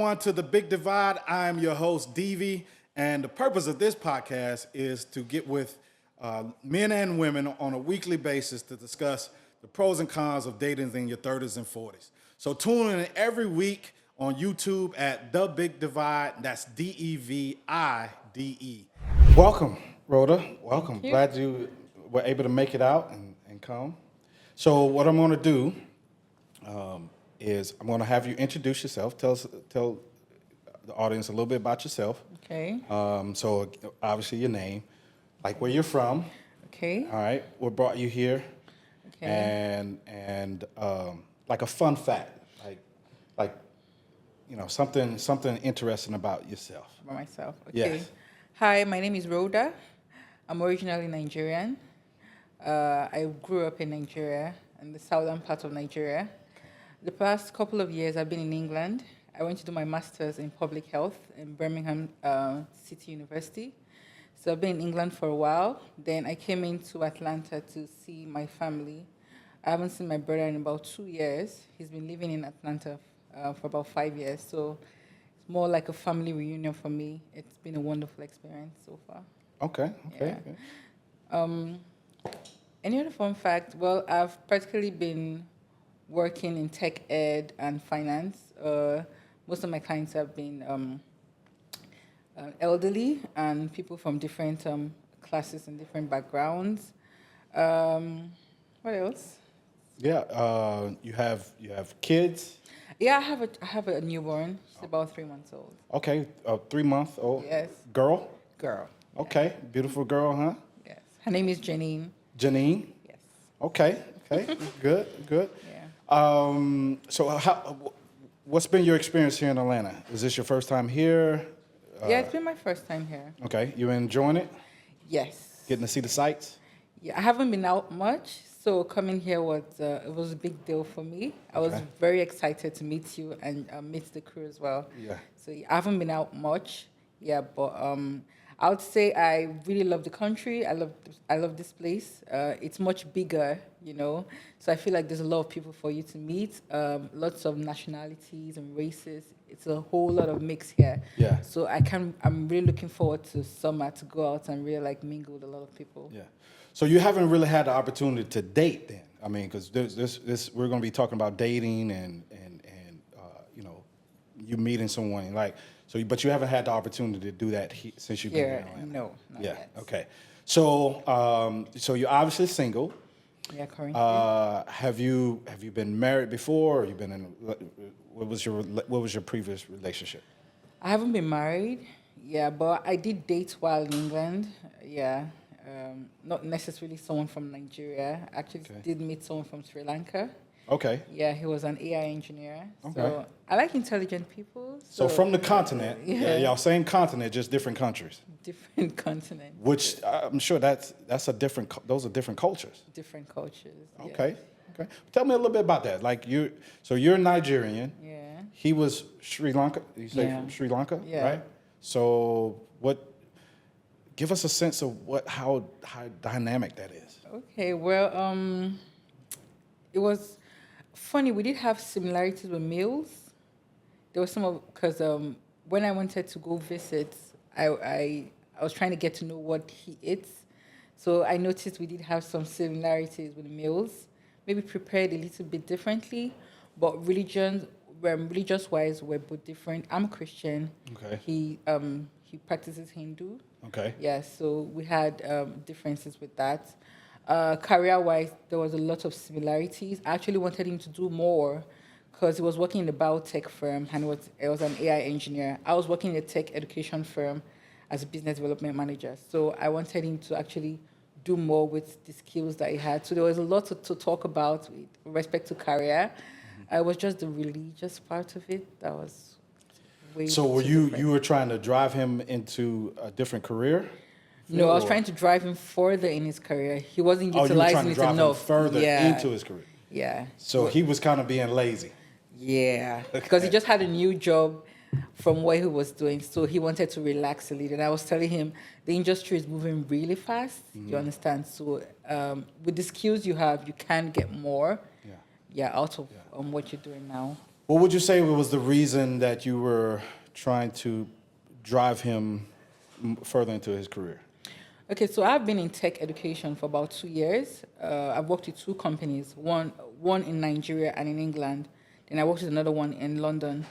everyone, to the Big Divide. I am your host, Devi, and the purpose of this podcast is to get with men and women on a weekly basis to discuss the pros and cons of dating in your 30s and 40s. So tune in every week on YouTube at The Big Divide. That's DEVIDE. Welcome, Rhoda. Welcome. Glad you were able to make it out and come. So what I'm going to do is I'm going to have you introduce yourself. Tell the audience a little bit about yourself. Okay. So obviously your name, like where you're from. Okay. All right. What brought you here? Okay. And like a fun fact, like you know something interesting about yourself. About myself. Okay. Yes. Hi, my name is Rhoda. I'm originally Nigerian. I grew up in Nigeria, in the southern part of Nigeria. The past couple of years, I've been in England. I went to do my master's in public health in Birmingham City University. So I've been in England for a while. Then I came into Atlanta to see my family. I haven't seen my brother in about 2 years. He's been living in Atlanta for about 5 years. So it's more like a family reunion for me. It's been a wonderful experience so far. Okay. Yeah. Any other fun fact? Well, I've practically been working in tech ed and finance. Most of my clients have been elderly and people from different classes and different backgrounds. What else? Yeah. You have kids. Yeah, I have a newborn. She's about 3 months old. Okay. 3 month old. Yes. Girl. Girl. Okay. Beautiful girl, huh? Yes. Her name is Janine. Janine. Yes. Okay. Good. Yeah. So what's been your experience here in Atlanta? Is this your first time here? Yeah, it's been my first time here. Okay. You enjoying it? Yes. Getting to see the sights? Yeah, I haven't been out much, so coming here was a big deal for me. I was very excited to meet you and meet the crew as well. Yeah. So I haven't been out much, but I would say I really love the country. I love this place. It's much bigger, So I feel like there's a lot of people for you to meet. Lots of nationalities and races. It's a whole lot of mix here. Yeah. So I'm really looking forward to summer to go out and really mingle with a lot of people. Yeah. So you haven't really had the opportunity to date then. I mean, because this we're going to be talking about dating and you meeting someone but you haven't had the opportunity to do that since you've been here in Atlanta. No, not yet. Okay. So you're obviously single. Yeah, currently. Have you been married before? Or you been in? What was your previous relationship? I haven't been married. Yeah, but I did date while in England. Yeah. Not necessarily someone from Nigeria. I actually did meet someone from Sri Lanka. Okay. Yeah, he was an AI engineer. Okay. So I like intelligent people. So from the continent, y'all same continent, just different countries. Different continent. Which I'm sure those are different cultures. Different cultures. Okay. Okay. Tell me a little bit about that. You're Nigerian. Yeah. He was Sri Lanka. You say from Sri Lanka, yeah. right? So give us a sense of how dynamic that is. Okay. Well, it was funny. We did have similarities with meals. There was because when I wanted to go visit, I was trying to get to know what he eats. So I noticed we did have some similarities with meals. Maybe prepared a little bit differently, but religious-wise, we're both different. I'm Christian. Okay. He practices Hindu. Okay. Yeah, so we had differences with that. Career-wise, there was a lot of similarities. I actually wanted him to do more because he was working in a biotech firm and he was an AI engineer. I was working in a tech education firm as a business development manager. So I wanted him to actually do more with the skills that he had. So there was a lot to talk about with respect to career. It was just the religious part of it that was way So were you were trying to drive him into a different career? No, I was trying to drive him further in his career. He wasn't utilizing you were trying to it drive enough. him further into his career. Yeah. So he was kind of being lazy. Yeah, because he just had a new job from what he was doing, so he wanted to relax a little. And I was telling him the industry is moving really fast. You understand? So with the skills you have, you can get more. Out of what you're doing now. What would you say was the reason that you were trying to drive him further into his career? Okay, so I've been in tech education for about 2 years. I've worked with two companies, one in Nigeria and in England. Then I worked with another one in London.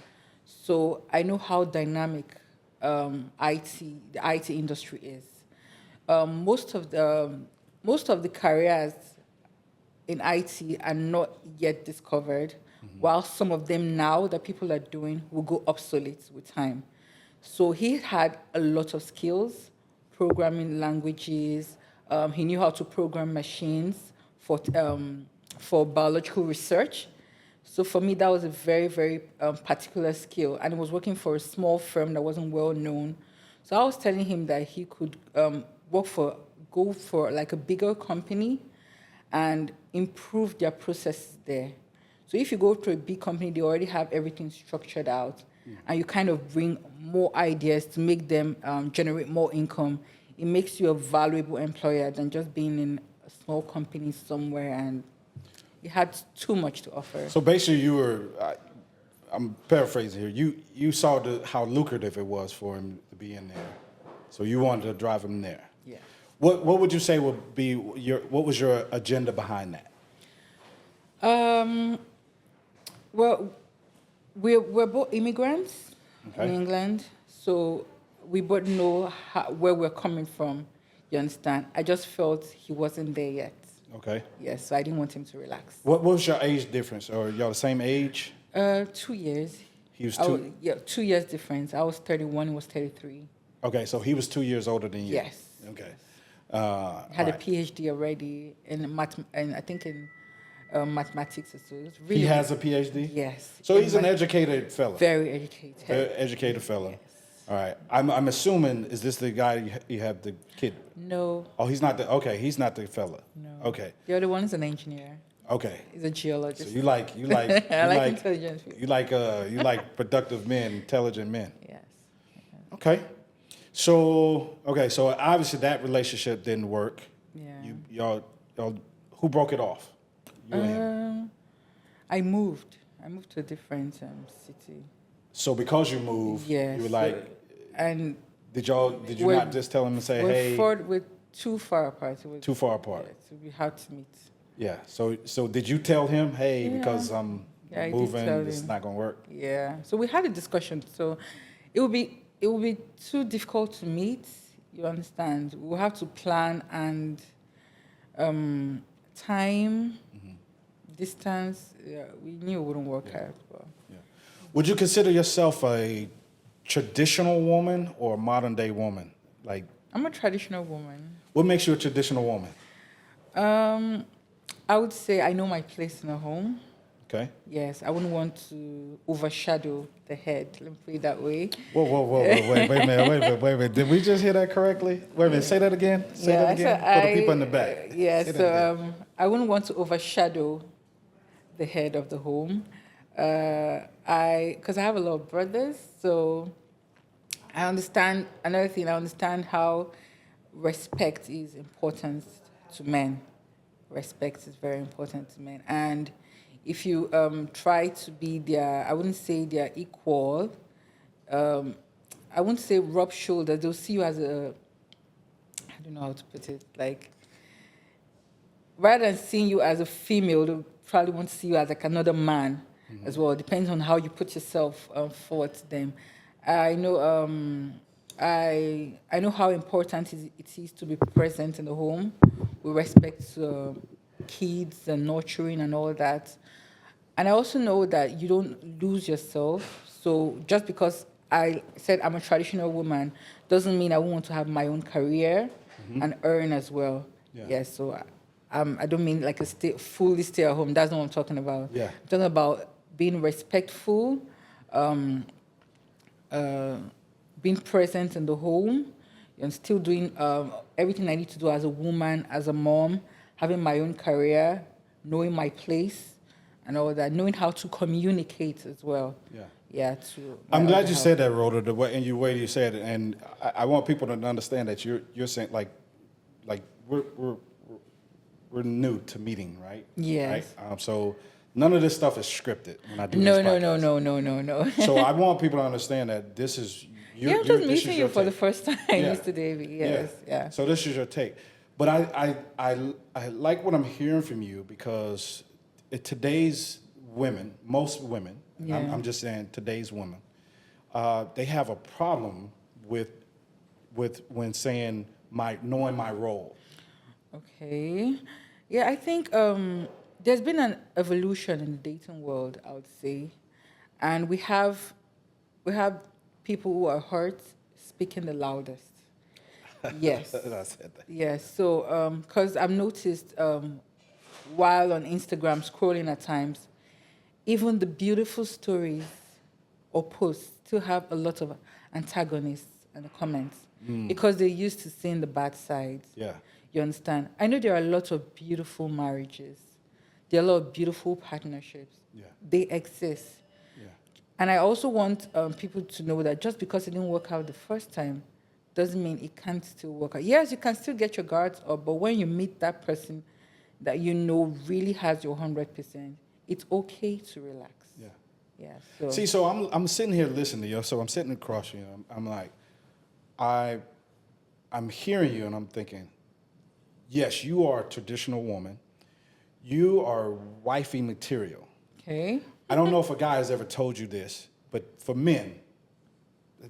So I know how dynamic the IT industry is. Most of the careers in IT are not yet discovered, while some of them now that people are doing will go obsolete with time. So he had a lot of skills, programming languages. He knew how to program machines for biological research. So for me, that was a very, very particular skill. And he was working for a small firm that wasn't well known. So I was telling him that he could go for like a bigger company and improve their processes there. So if you go to a big company, they already have everything structured out, and you kind of bring more ideas to make them generate more income. It makes you a valuable employer than just being in a small company somewhere, and it had too much to offer. So basically, I'm paraphrasing here. You saw how lucrative it was for him to be in there, so you wanted to drive him there. Yeah. What would you say would be what was your agenda behind that? Well, we're both immigrants in England, so we both know where we're coming from. You understand? I just felt he wasn't there yet. Okay. Yes, so I didn't want him to relax. What was your age difference? Or y'all the same age? 2 years. He was 2. Yeah, 2 years difference. I was 31, he was 33. Okay, so he was 2 years older than you. Yes. Okay. Had a PhD already in I think in mathematics. So it's really He has a PhD? Yes. So he's an educated fella. Very educated. Very educated fella. Yes. All right. I'm assuming, is this the guy you have the kid? No. Oh, he's not he's not the fella. No. Okay. The other one is an engineer. Okay. He's a geologist. So you like I like intelligent people. you like productive men, intelligent men. Yes. Okay. So obviously that relationship didn't work. Yeah. Y'all who broke it off? You and him. I moved to a different city. So because you moved, Yes. you were like, And did you we're- not just tell him to say, hey, we're too far apart. It was, too far apart? yeah, so we had to meet. Yeah. So did you tell him, hey, because I'm Yeah, I did moving, tell it's him. not gonna work? Yeah. So we had a discussion. So it would be too difficult to meet. You understand? We'll have to plan and time, distance. Yeah, we knew it wouldn't work out. But Would you consider yourself a traditional woman or a modern day woman? Like, I'm a traditional woman. what makes you a traditional woman? I would say I know my place in a home. Okay. Yes, I wouldn't want to overshadow the head. Let me put it that way. Whoa, wait a minute. Did we just hear that correctly? Wait a minute, say that again. Say that again for the people in the back. Yeah, Say that so again. I wouldn't want to overshadow the head of the home. Because I have a lot of brothers, so I understand. Another thing, I understand how respect is important to men. Respect is very important to men, and if you try to be their, I wouldn't say their equal. I wouldn't say rub shoulders. They'll see you as a, I don't know how to put it. Like, rather than seeing you as a female, they probably want to see you as like another man as well. It depends on how you put yourself forward to them. I know. I know how important it is to be present in the home with respect to kids and nurturing and all that. And I also know that you don't lose yourself. So just because I said I'm a traditional woman doesn't mean I won't want to have my own career and earn as well. Yeah, so I don't mean like fully stay at home. That's not what I'm talking about. Yeah. I'm talking about being respectful, being present in the home, and still doing everything I need to do as a woman, as a mom, having my own career, knowing my place, and all that, knowing how to communicate as well. Yeah. Yeah. I'm glad you said that, Rhoda, the way you said it, and I want people to understand that you're saying like we're new to meeting, right? Yes. Right? So None of this stuff is scripted when I do No, this no, podcast. no. So I want people to understand that this is Yeah, I'm just meeting you for the first time, Yeah. Mr. Davey. Yes, yeah. So this is your take. But I like what I'm hearing from you because today's women, most women, Yeah. I'm just saying today's women, they have a problem with when saying knowing my role. Okay. Yeah, I think there's been an evolution in the dating world, I would say. And we have people who are hurt speaking the loudest. Yes. I said that. Yes. So, because I've noticed while on Instagram scrolling at times, even the beautiful stories or posts still have a lot of antagonists in the comments because they're used to seeing the bad sides. Yeah. You understand? I know there are a lot of beautiful marriages. There are a lot of beautiful partnerships. Yeah. They exist. Yeah. And I also want people to know that just because it didn't work out the first time doesn't mean it can't still work out. Yes, you can still get your guards up, but when you meet that person that you know really has your 100%, it's okay to relax. Yeah. Yeah. So See, so I'm sitting here listening to you. So I'm sitting across you. I'm like, I'm hearing you, and I'm thinking, yes, you are a traditional woman. You are wifey material. okay. I don't know if a guy has ever told you this, but for men,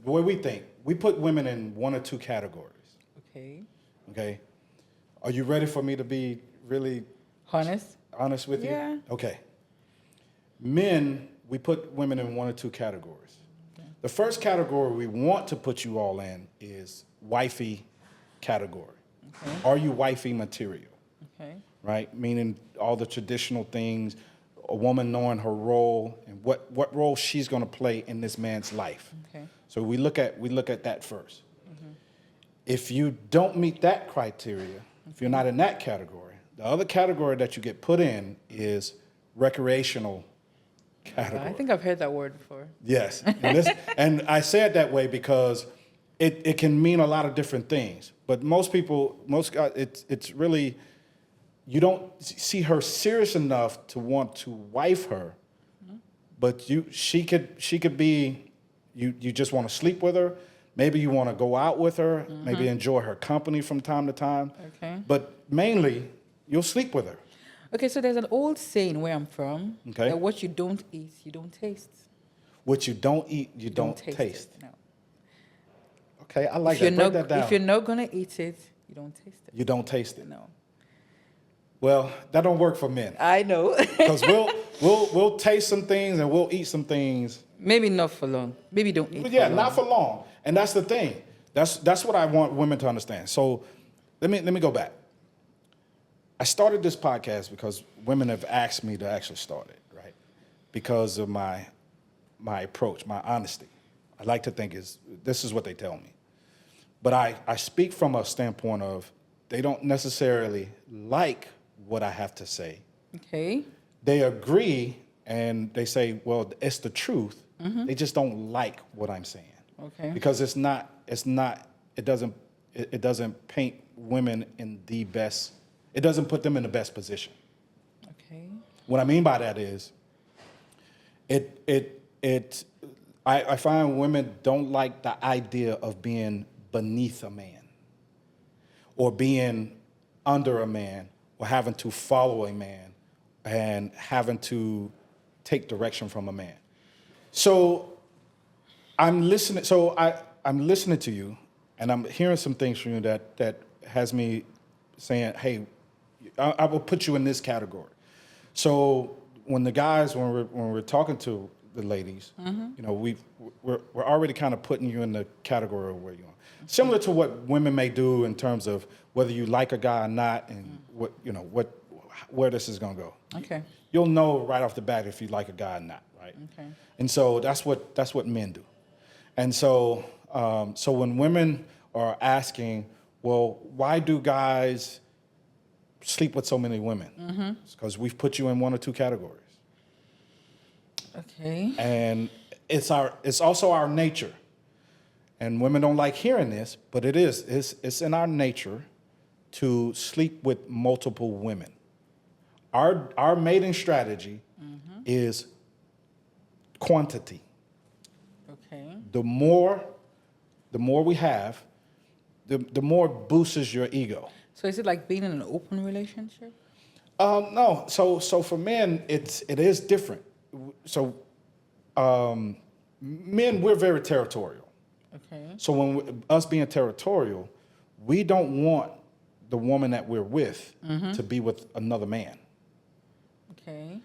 the way we think, we put women in one or two categories. Okay. Okay? Are you ready for me to be really Honest? with you? Yeah. Okay. Men, we put women in one or two categories. Okay. The first category we want to put you all in is wifey category. Okay. Are you wifey material? Okay. Right? Meaning all the traditional things, a woman knowing her role and what role she's going to play in this man's life. Okay. So we look at that first. Mm-hmm. If you don't meet that criteria, if you're not in that category, the other category that you get put in is recreational category. I think I've heard that word before. Yes, and I say it that way because it can mean a lot of different things. But most people, it's really, you don't see her serious enough to want to wife her, but she could be, you just want to sleep with her. Maybe you want to go out with her. Maybe enjoy her company from time to time. Okay. But mainly, you'll sleep with her. Okay, so there's an old saying where I'm from Okay. that what you don't eat, you don't taste. What you don't eat, you don't taste. It, no. Okay, I like If you're that. not, Break that down. if you're not gonna eat it, you don't taste it. You don't taste it. No. Well, that don't work for men. I know. Because we'll taste some things and we'll eat some things. Maybe not for long. Maybe don't eat. But yeah, for long. not for long. And that's the thing. That's what I want women to understand. So let me go back. I started this podcast because women have asked me to actually start it, right? Because of my approach, my honesty. I like to think this is what they tell me. But I speak from a standpoint of they don't necessarily like what I have to say. Okay. They agree and they say, well, it's the truth. They just don't like what I'm saying. Okay. Because it doesn't paint women in the best, it doesn't put them in the best position. Okay. What I mean by that is I find women don't like the idea of being beneath a man or being under a man or having to follow a man and having to take direction from a man. So I'm listening. So I'm listening to you, and I'm hearing some things from you that has me saying, "Hey, I will put you in this category." So when we're talking to the ladies, you know, we're already kind of putting you in the category of where you are. Similar to what women may do in terms of whether you like a guy or not, and where this is going to go. Okay. You'll know right off the bat if you like a guy or not, right? Okay. And so that's what men do. And so so when women are asking, well, why do guys sleep with so many women? It's because we've put you in one or two categories. Okay. And it's also our nature. And women don't like hearing this, but it's in our nature to sleep with multiple women. Our mating strategy is quantity. Okay. The more we have, the more boosts your ego. So is it like being in an open relationship? No, so for men, it is different. So men, we're very territorial. Okay. So us being territorial, we don't want the woman that we're with to be with another man. Okay.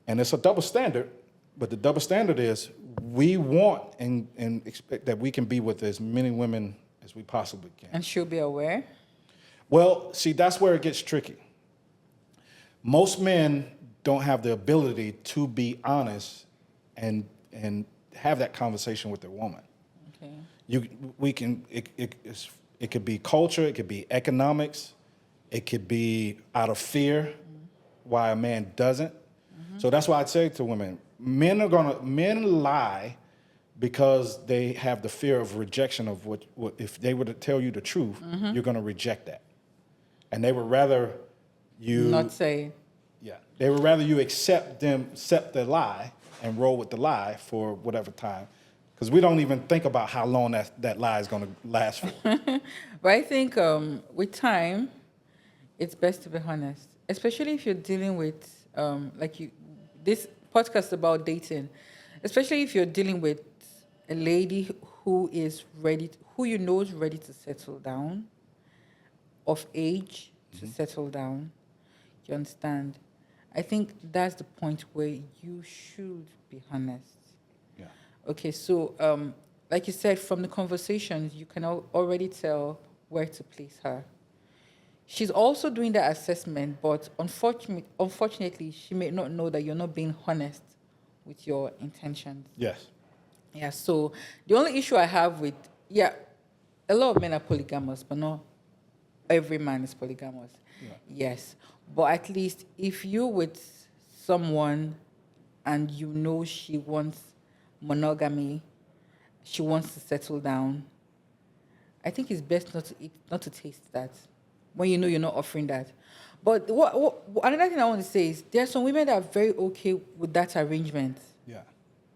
And it's a double standard, but the double standard is we want and expect that we can be with as many women as we possibly can. And she'll be aware? Well, see, that's where it gets tricky. Most men don't have the ability to be honest and have that conversation with their woman. Okay. It could be culture, it could be economics, it could be out of fear why a man doesn't. So that's why I'd say to women, men lie because they have the fear of rejection of what if they were to tell you the truth, you're going to reject that. And they would rather you Not say. Yeah. They would rather you accept the lie and roll with the lie for whatever time. Because we don't even think about how long that lie is going to last for. But I think with time, it's best to be honest, especially if you're dealing with this podcast about dating, especially if you're dealing with a lady who is ready, who you know is ready to settle down, of age to settle down. You understand? I think that's the point where you should be honest. Yeah. Okay, so like you said, from the conversations, you can already tell where to place her. She's also doing that assessment, but unfortunately, she may not know that you're not being honest with your intentions. Yes. Yeah, so the only issue I have with, a lot of men are polygamous, but not every man is polygamous. Yeah. Yes, but at least if you're with someone and you know she wants monogamy, she wants to settle down, I think it's best not to taste that when you know you're not offering that. But what another thing I want to say is there are some women that are very okay with that arrangement. Yeah.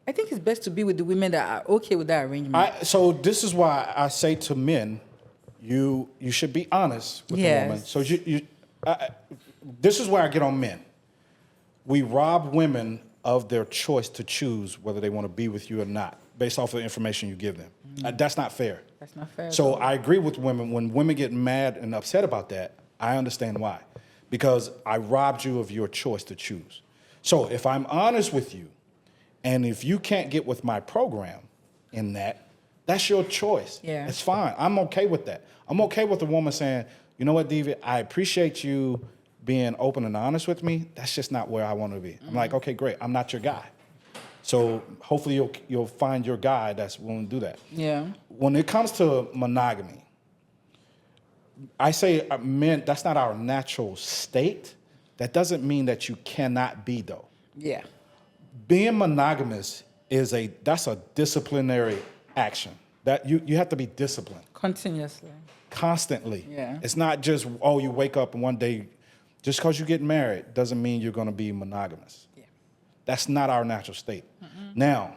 I think it's best to be with the women that are okay with that arrangement. So this is why I say to men, you should be honest with the woman. So this is where I get on men. We rob women of their choice to choose whether they want to be with you or not, based off of the information you give them. That's not fair. That's not fair. So I agree with women. When women get mad and upset about that, I understand why. Because I robbed you of your choice to choose. So if I'm honest with you, and if you can't get with my program in that, that's your choice. Yeah. It's fine. I'm okay with that. I'm okay with a woman saying, you know what, DEViDE, I appreciate you being open and honest with me. That's just not where I want to be. I'm like, okay, great. I'm not your guy. So hopefully you'll find your guy that's willing to do that. Yeah. When it comes to monogamy, I say men, that's not our natural state. That doesn't mean that you cannot be, though. Yeah. Being monogamous that's a disciplinary action. That you have to be disciplined. Continuously. Constantly. Yeah. It's not just, you wake up and one day, just because you get married doesn't mean you're going to be monogamous. Yeah. That's not our natural state. Now,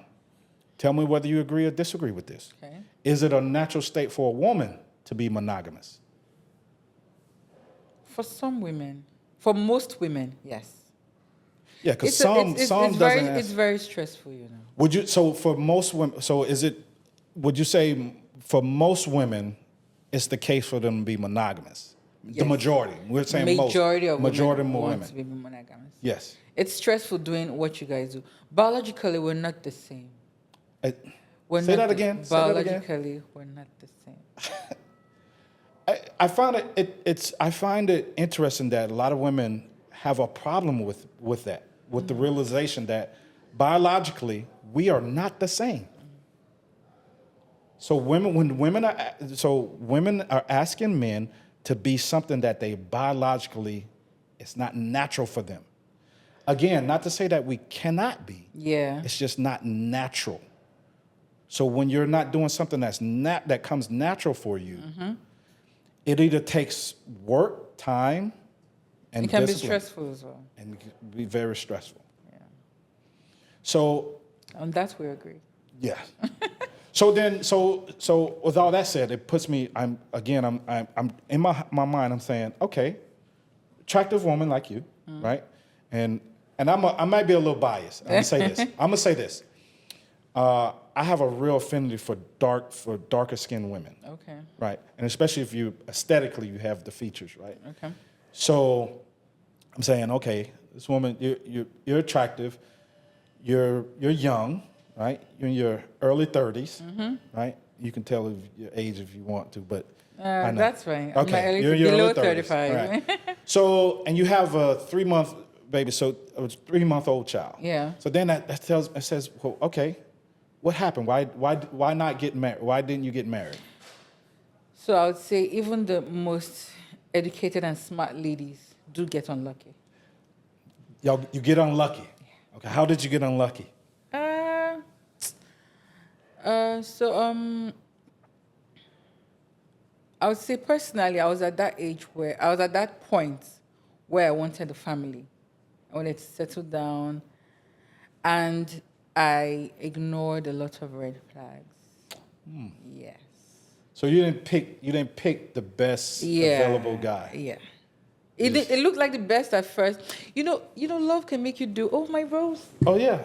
tell me whether you agree or disagree with this. Okay. Is it a natural state for a woman to be monogamous? For some women, for most women, yes. Yeah, because some doesn't. It's very stressful, you know. Would you? So for most women, would you say for most women, it's the case for them to be monogamous? Yes. The majority. We're saying majority most. Of Majority women more want women. to be monogamous. Yes. It's stressful doing what you guys do. Biologically, we're not the same. Say that again. Biologically, we're not the same. I find it interesting that a lot of women have a problem with that, with the realization that biologically we are not the same. So women are asking men to be something that they biologically, it's not natural for them. Again, not to say that we cannot be. Yeah. It's just not natural. So when you're not doing something that comes natural for you, it either takes work, time, and it can discipline. be stressful as well. And it can be very stressful. So, On that we agree. yeah. So with all that said, it puts me. I'm in my mind. I'm saying, okay, attractive woman like you, right? And I might be a little biased. I'm gonna say this. I have a real affinity for darker skinned women, Okay. right? And especially if you aesthetically you have the features, right? Okay. So I'm saying, okay, this woman, you're attractive, you're young, right? You're in your early 30s, right? You can tell your age if you want to, but I know. That's fine. Okay, You're below below 35. Right. So, and you have a 3-month baby, so a 3-month-old child. Yeah. So then it says, well, okay, what happened? Why not get married? Why didn't you get married? So I would say even the most educated and smart ladies do get unlucky. You get unlucky. Okay, how did you get unlucky? I would say personally, I was at that point where I wanted a family. I wanted to settle down, and I ignored a lot of red flags. Yes. So you didn't pick the best available guy. Yeah. It looked like the best at first. You know, love can make you do. Oh, my rose. Oh yeah,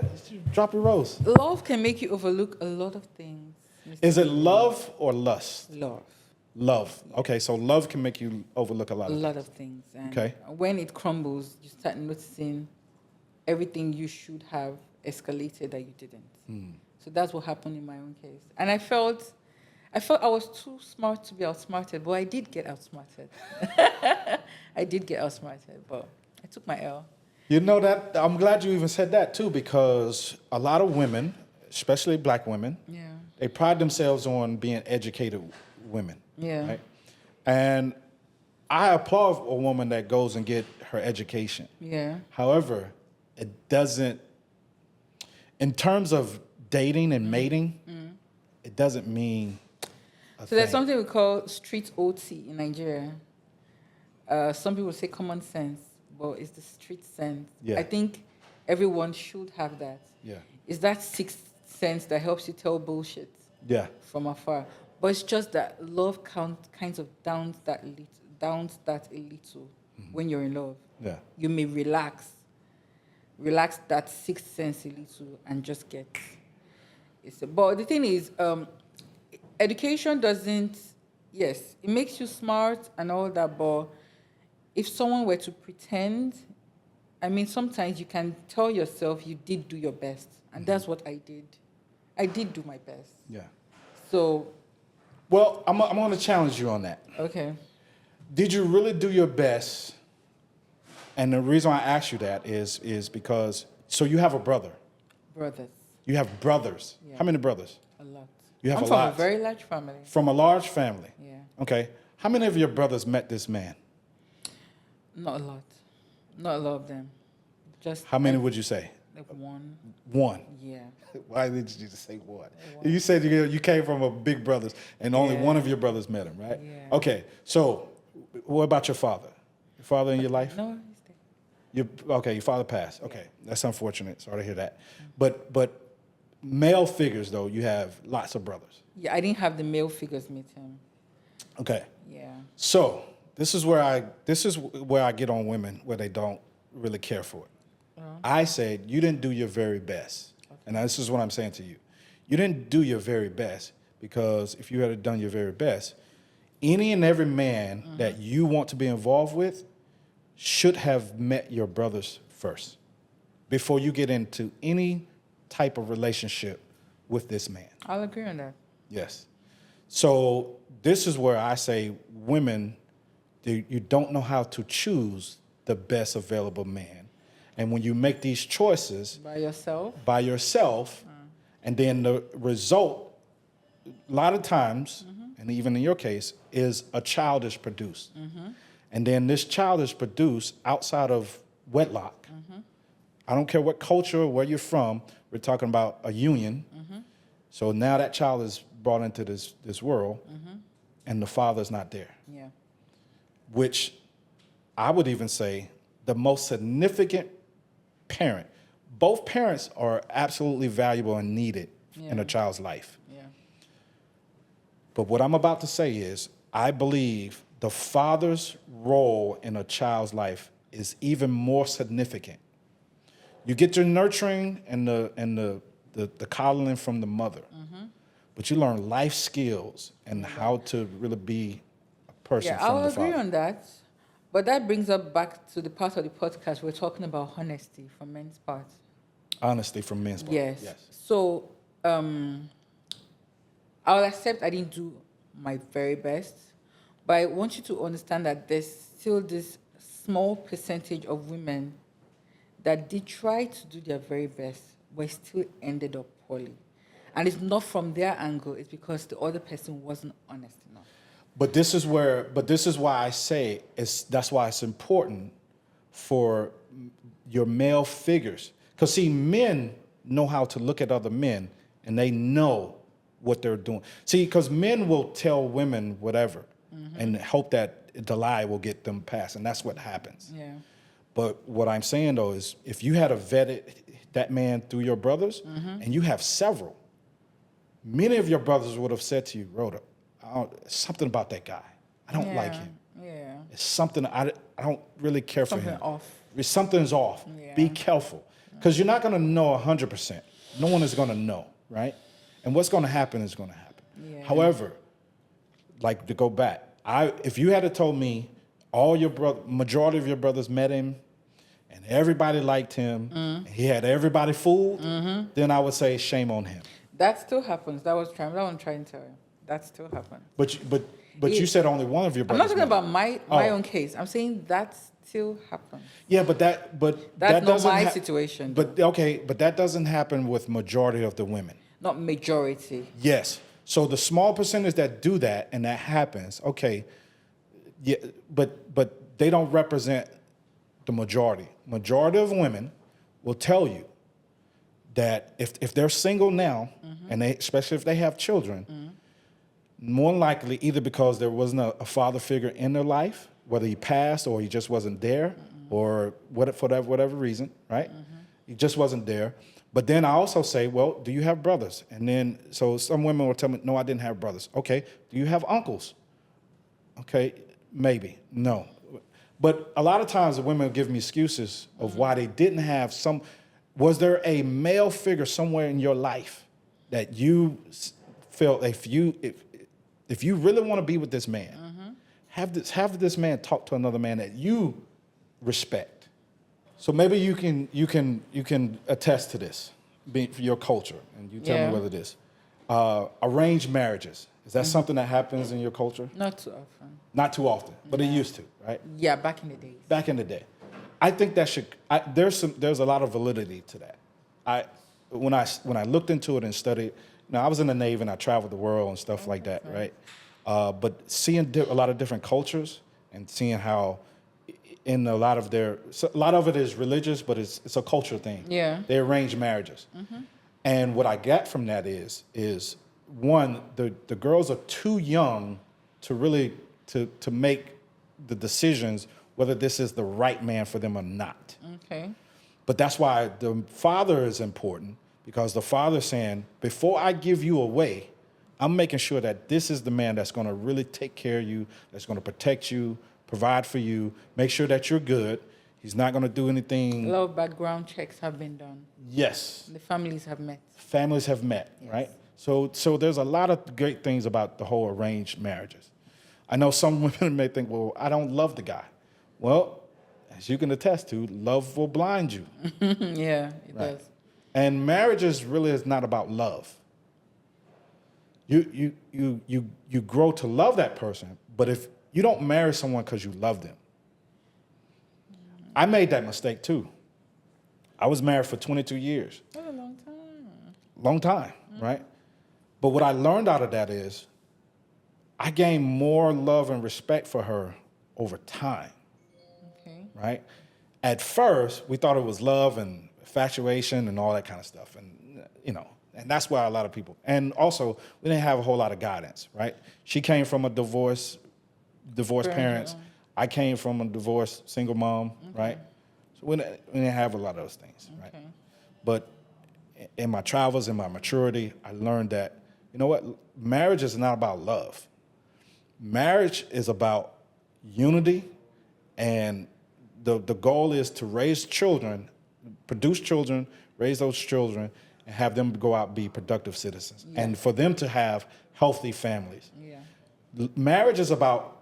drop your rose. Love can make you overlook a lot of things. Is it love or lust? Love. Love. Okay, so love can make you overlook a lot A of lot of things. And Okay. when it crumbles, you start noticing everything you should have escalated that you didn't. So that's what happened in my own case. And I felt I was too smart to be outsmarted, but I did get outsmarted. I did get outsmarted, but I took my L. You know that I'm glad you even said that too, because a lot of women, especially black women, Yeah. they pride themselves on being educated women. Yeah. Right? And I applaud a woman that goes and get her education. Yeah. However, it doesn't, in terms of dating and mating, it doesn't mean a So there's thing. something we call street OT in Nigeria. Some people say common sense, but it's the street sense. Yeah. I think everyone should have that. Yeah. It's that sixth sense that helps you tell bullshit Yeah. from afar. But it's just that love kinds of downs that a little when you're in love. Yeah. You may relax that sixth sense a little and just get. But the thing is, education doesn't. Yes, it makes you smart and all that, but if someone were to pretend, I mean, sometimes you can tell yourself you did do your best, and that's what I did. I did do my best. Yeah. So, Well, I'm going to challenge you on that. okay. Did you really do your best? And the reason why I ask you that is because, so you have a brother. Brothers, You have brothers. Yeah. How many brothers? a lot. You have I'm a from lot. a very large family. From a large family. Yeah. Okay. How many of your brothers met this man? Not a lot. Not a lot of them. Just How many would you say? like one. One. Yeah. Why did you just say one? One. You said you came from a big brothers and only Yeah. one of your brothers met him, right? Yeah. Okay. So what about your father? Your father in your life? No, he's there. Your father passed. Okay. That's unfortunate. Sorry to hear that. But male figures though, you have lots of brothers. Yeah, I didn't have the male figures meet him. Okay. Yeah. So this is where I get on women where they don't really care for it. I said you didn't do your very best. Okay. And this is what I'm saying to you. You didn't do your very best because if you had done your very best, any and every man that you want to be involved with should have met your brothers first before you get into any type of relationship with this man. I'll agree on that. Yes. So this is where I say women, you don't know how to choose the best available man. And when you make these choices By yourself? and then the result, a lot of times, and even in your case, is a child is produced. And then this child is produced outside of wedlock. I don't care what culture or where you're from, we're talking about a union. So now that child is brought into this world and the father's not there. Yeah. Which I would even say the most significant parent, both parents are absolutely valuable and needed in Yeah. a child's life. Yeah. But what I'm about to say is, I believe the father's role in a child's life is even more significant. You get your nurturing and the coddling from the mother, but you learn life skills and how to really be a person Yeah, from I'll the agree father. on that. But that brings us back to the part of the podcast we're talking about honesty from men's part. Honesty from men's part. Yes. Yes. So I'll accept I didn't do my very best, but I want you to understand that there's still this small percentage of women that did try to do their very best, but still ended up poorly. And it's not from their angle, it's because the other person wasn't honest enough. But this is why I say that's why it's important for your male figures. Because see, men know how to look at other men and they know what they're doing. See, because men will tell women whatever and hope that the lie will get them past. And that's what happens. Yeah. But what I'm saying though is if you had vetted that man through your brothers and you have several, many of your brothers would have said to you, Rhoda, something about that guy. I don't like him. Yeah. It's something I don't really care for Something him. off. Something's off. Yeah. Be careful. Because you're not going to know 100%. No one is going to know, right? And what's going to happen is going to happen. Yeah. However, like to go back, if you had told me majority of your brothers met him and everybody liked him and he had everybody fooled, then I would say shame on him. That still happens. That was what I'm trying to tell you. That still happens. But you said only one of your I'm brothers. not talking met about him. my own case. I'm saying that still happens. Yeah, but That's that not doesn't my situation. But that doesn't happen with majority of the women. Not majority. Yes. So the small percentage that do that and that happens, okay, yeah, but they don't represent the majority. Majority of women will tell you that if they're single now, and especially if they have children, more than likely either because there wasn't a father figure in their life, whether he passed or he just wasn't there, or for whatever reason, right? He just wasn't there. But then I also say, well, do you have brothers? And then, so some women will tell me, no, I didn't have brothers. Okay, do you have uncles? Okay, maybe, no. But a lot of times the women will give me excuses of why they didn't have some. Was there a male figure somewhere in your life that you felt if you really want to be with this man, have this man talk to another man that you respect? So maybe you can attest to this, being for your culture, and you tell me whether it is. Arranged marriages. Is that something that happens in your culture? Not too often. Not too often, but it used to, right? Yeah, back in the days. Back in the day. I think that there's a lot of validity to that. When I looked into it and studied, now I was in the Navy and I traveled the world and stuff like that, right? But seeing a lot of different cultures and seeing how in a lot of it is religious, but it's a culture thing. Yeah. They arrange marriages. And what I got from that is one, the girls are too young to really to make the decisions whether this is the right man for them or not. Okay. But that's why the father is important, because the father's saying, before I give you away, I'm making sure that this is the man that's going to really take care of you, that's going to protect you, provide for you, make sure that you're good. He's not going to do anything. A lot of background checks have been done. Yes. The families have met. Families have met, right? So there's a lot of great things about the whole arranged marriages. I know some women may think, well, I don't love the guy. Well, as you can attest to, love will blind you. Yeah, it Right. does. And marriages really is not about love. You grow to love that person, but if you don't marry someone because you love them. I made that mistake too. I was married for 22 years. That's a long time. Long time, right? But what I learned out of that is I gained more love and respect for her over time, Okay. right? At first, we thought it was love and infatuation and all that kind of stuff. And, and that's why a lot of people, and also we didn't have a whole lot of guidance, right? She came from a divorced parents. I came from a divorced single mom, right? So we didn't have a lot of those things, right? But in my travels, in my maturity, I learned that, you know what, marriage is not about love. Marriage is about unity, and the goal is to raise children, produce children, raise those children, and have them go out and be productive citizens, and for them to have healthy families. Marriage is about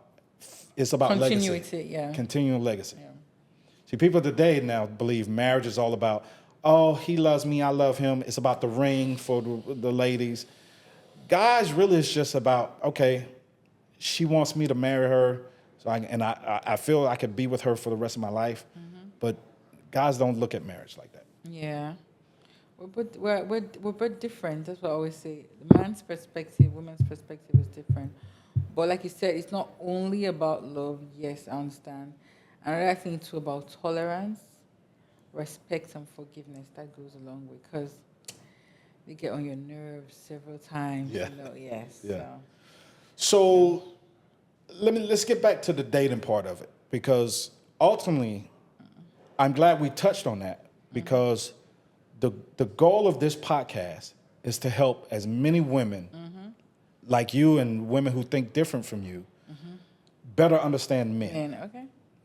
Continuity, legacy, continuing legacy. See, people today now believe marriage is all about, oh, he loves me, I love him. It's about the ring for the ladies. Guys, really, it's just about, okay, she wants me to marry her, so I feel I could be with her for the rest of my life. But guys don't look at marriage like that. Yeah. We're both different. That's what I always say. The man's perspective, woman's perspective is different. But like you said, it's not only about love. Yes, I understand. Another thing too about tolerance, respect, and forgiveness. That goes a long way because they get on your nerves several times. Yeah. You know, yes. Yeah. So let's get back to the dating part of it, because ultimately, I'm glad we touched on that, because the goal of this podcast is to help as many women like you and women who think different from you better understand men.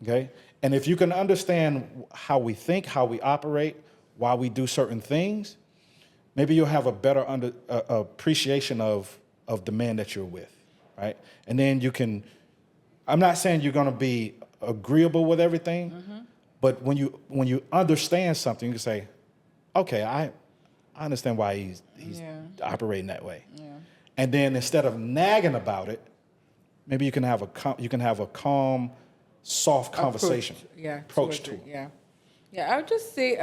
Okay? And if you can understand how we think, how we operate, why we do certain things, maybe you'll have a better appreciation of the man that you're with, right? And then you can, I'm not saying you're going to be agreeable with everything, but when you understand something, you can say, okay, I understand why he's operating that way. And then instead of nagging about it, maybe you can have a calm, soft conversation. Approach to it. I would just say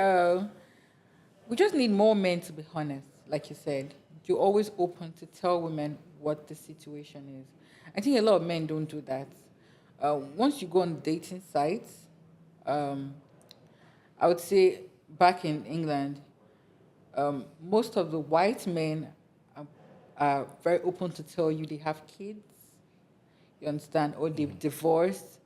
we just need more men to be honest, like you said. You're always open to tell women what the situation is. I think a lot of men don't do that. Once you go on dating sites, I would say back in England, most of the white men are very open to tell you they have kids, you understand, or they've divorced.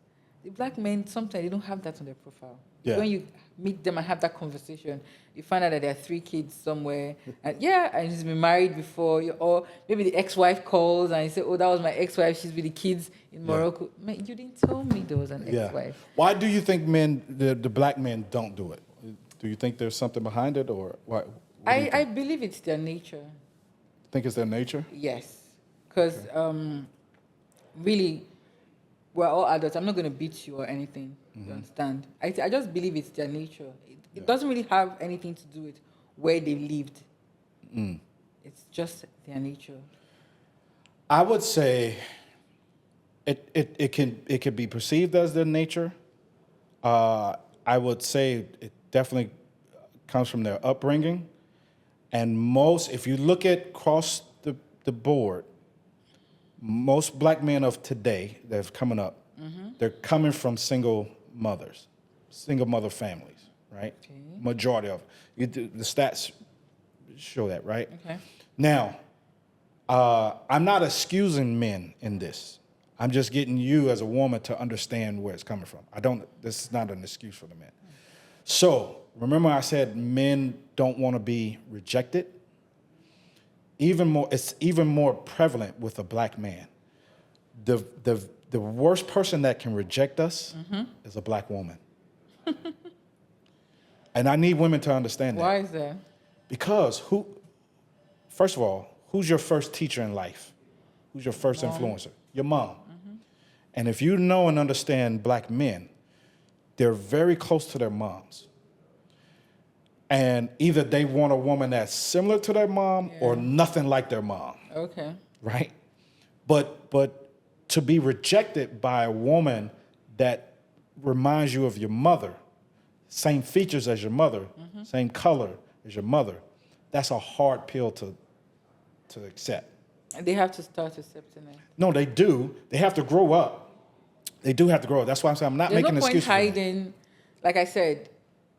The black men, sometimes they don't have that on their profile. When you meet them and have that conversation, you find out that there are 3 kids somewhere, and he's been married before, or maybe the ex-wife calls and you say, oh, that was my ex-wife, she's with the kids in Morocco. Man, you didn't tell me there was an ex-wife. Why do you think the black men don't do it? Do you think there's something behind it, or why? I believe it's their nature. Think it's their nature? Yes, because really, we're all adults. I'm not going to beat you or anything. You understand? I just believe it's their nature. It doesn't really have anything to do with where they lived. It's just their nature. I would say it can be perceived as their nature. I would say it definitely comes from their upbringing. And if you look at across the board, most black men of today that are coming up, they're coming from single mother families, right? Okay. Majority of them. The stats show that, right? Okay. Now, I'm not excusing men in this. I'm just getting you as a woman to understand where it's coming from. This is not an excuse for the men. So, remember I said men don't want to be rejected? It's even more prevalent with a black man. The worst person that can reject us is a black woman. And I need women to understand that. Why is that? Because first of all, who's your first teacher in life? Who's your first influencer? Your mom. And if you know and understand black men, they're very close to their moms. And either they want a woman that's similar to their mom or nothing like their mom. Okay. Right? But to be rejected by a woman that reminds you of your mother, same features as your mother, same color as your mother, that's a hard pill to accept. And they have to start accepting it. No, they do. They have to grow up. They do have to grow up. That's why I'm saying I'm not making an excuse for them. There's no point hiding. Like I said,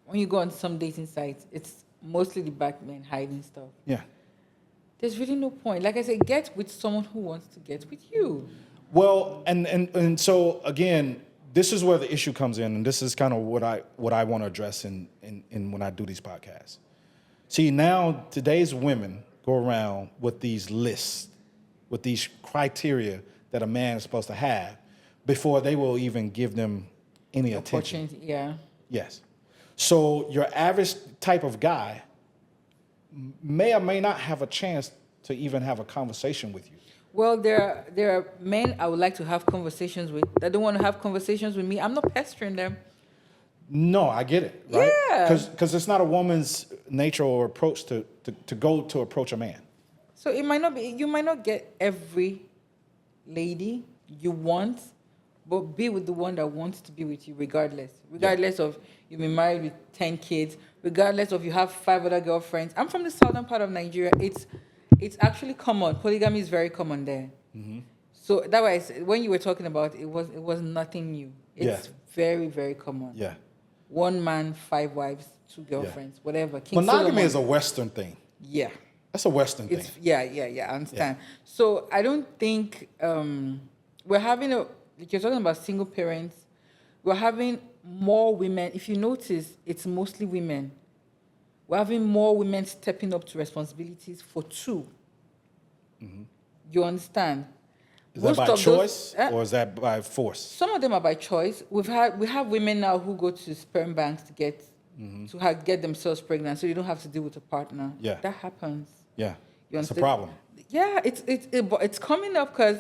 when you go on some dating sites, it's mostly the black men hiding stuff. Yeah. There's really no point. Like I said, get with someone who wants to get with you. Well, and so again, this is where the issue comes in, and this is kind of what I want to address in when I do these podcasts. See, now today's women go around with these lists, with these criteria that a man is supposed to have before they will even give them any attention. Opportunity, yeah. Yes. So your average type of guy may or may not have a chance to even have a conversation with you. Well, there are men I would like to have conversations with that don't want to have conversations with me. I'm not pestering them. No, I get it, right? Yeah. Because it's not a woman's nature or approach to go to approach a man. So it might not be, you might not get every lady you want, but be with the one that wants to be with you regardless. Regardless of you've been married with 10 kids, regardless of you have 5 other girlfriends. I'm from the southern part of Nigeria. It's actually common. Polygamy is very common there. So that was when you were talking about it was nothing new. It's very, very common. Yeah. 1 man, 5 wives, 2 girlfriends, whatever. King Monogamy Solomon. is a Western thing. Yeah. That's a Western It's thing. yeah, I understand. So I don't think we're having like you're talking about single parents. We're having more women. If you notice, it's mostly women. We're having more women stepping up to responsibilities for 2. You understand? Is that by choice or is that by force? Some of them are by choice. We have women now who go to sperm banks to get get themselves pregnant, so you don't have to deal with a partner. Yeah. That happens. Yeah. You It's a understand? problem. Yeah, it's coming up because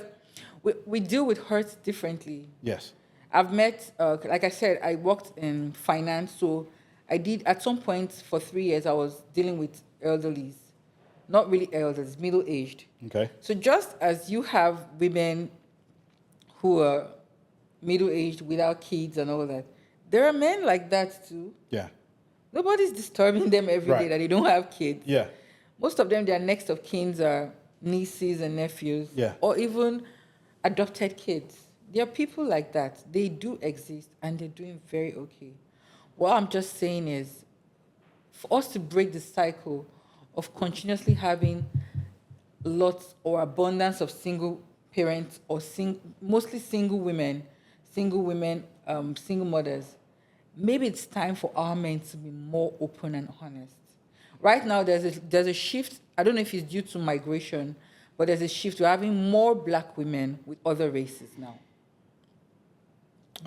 we deal with hurt differently. Yes. I've met, like I said, I worked in finance, so I did at some point for 3 years. I was dealing with elderlies, not really elders, middle aged. Okay. So just as you have women who are middle aged without kids and all that, there are men like that too. Yeah. Nobody's disturbing them every day Right. that they don't have kids. Yeah. Most of them, their next of kins are nieces and nephews, Yeah. or even adopted kids. There are people like that. They do exist, and they're doing very okay. What I'm just saying is, for us to break the cycle of continuously having lots or abundance of single parents or mostly single women, single mothers, maybe it's time for our men to be more open and honest. Right now, there's a shift. I don't know if it's due to migration, but there's a shift. We're having more black women with other races now.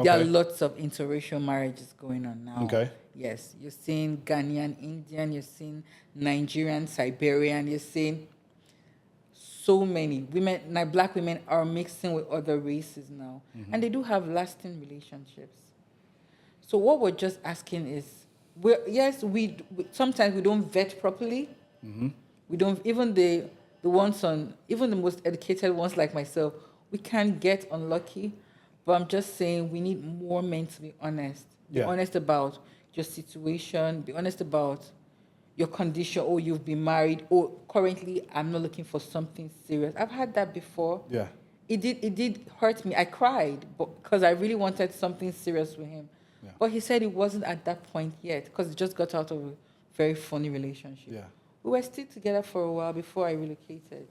There are Okay. lots of interracial marriages going on now. Okay. Yes, you're seeing Ghanaian, Indian, you're seeing Nigerian, Siberian, you're seeing so many women, black women are mixing with other races now. And they do have lasting relationships. So what we're just asking is, we sometimes we don't vet properly. We don't, even the ones even the most educated ones like myself, we can get unlucky. But I'm just saying we need more men to be honest. Be Yeah. honest about your situation. Be honest about your condition. Oh, you've been married. Oh, currently I'm not looking for something serious. I've had that before. Yeah. It did hurt me. I cried because I really wanted something serious with him. Yeah. But he said it wasn't at that point yet because he just got out of a very funny relationship. Yeah. We were still together for a while before I relocated.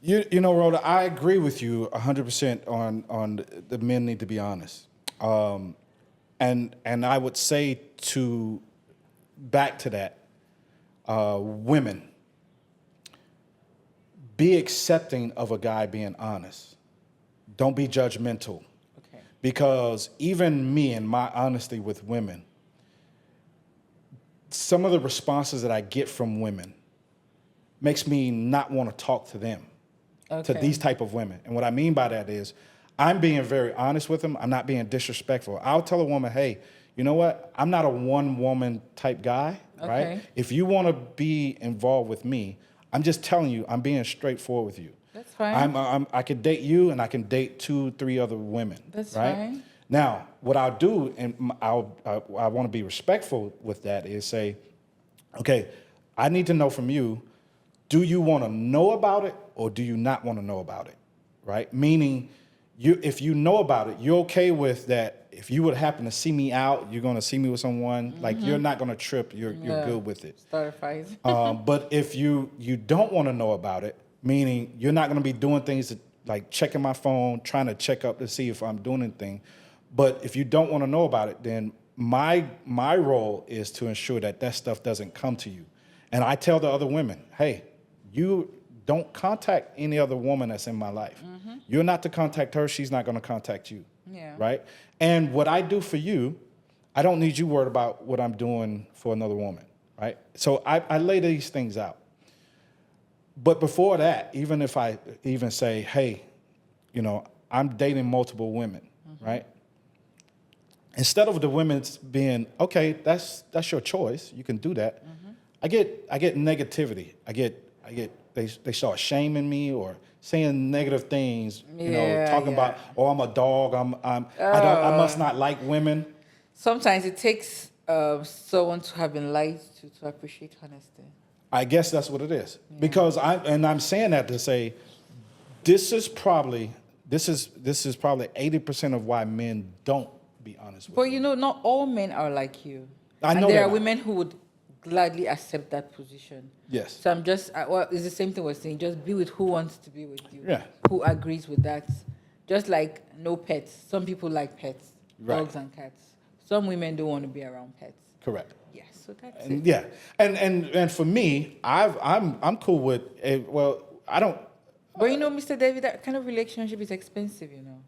You know, Rhoda, I agree with you 100% on the men need to be honest. And I would say back to that, women, be accepting of a guy being honest. Don't be judgmental. Okay. Because even me and my honesty with women, some of the responses that I get from women makes me not want to talk to them, to these type of women. And what I mean by that is I'm being very honest with them. I'm not being disrespectful. I'll tell a woman, hey, you know what? I'm not a one-woman type guy, right? If you want to be involved with me, I'm just telling you, I'm being straightforward with you. That's fine. I can date you and I can date 2, 3 other women. That's right? fine. Now, what I'll do, and I want to be respectful with that, is say, okay, I need to know from you, do you want to know about it or do you not want to know about it, right? Meaning, if you know about it, you're okay with that. If you would happen to see me out, you're going to see me with someone, like you're not going to trip, you're good with it. Starter fight. But if you don't want to know about it, meaning you're not going to be doing things that, like checking my phone, trying to check up to see if I'm doing anything. But if you don't want to know about it, then my role is to ensure that stuff doesn't come to you. And I tell the other women, hey, you don't contact any other woman that's in my life. You're not to contact her. She's not going to contact you. Yeah. Right? And what I do for you, I don't need you worried about what I'm doing for another woman. Right? So I lay these things out. But before that, even if I even say, hey, you know, I'm dating multiple women, right? Instead of the women being, okay, that's your choice. You can do that. I get negativity. They start shaming me or saying negative things, you know, talking about, oh, I'm a dog. I must not like women. Sometimes it takes someone to have been lied to appreciate honesty. I guess that's what it is. Because I'm saying that to say, this is probably 80% of why men don't be honest with But you. you know, not all men are like you. I know and there that. are women who would gladly accept that position. Yes. So I'm just, well, it's the same thing we're saying. Just be with who wants to be with you. Yeah. Who agrees with that. Just like no pets. Some people like pets, Right. dogs and cats. Some women don't want to be around pets. Correct. Yeah, so that's And it. yeah, and for me, I'm cool with I don't. But you know, Mr. David, that kind of relationship is expensive, you know.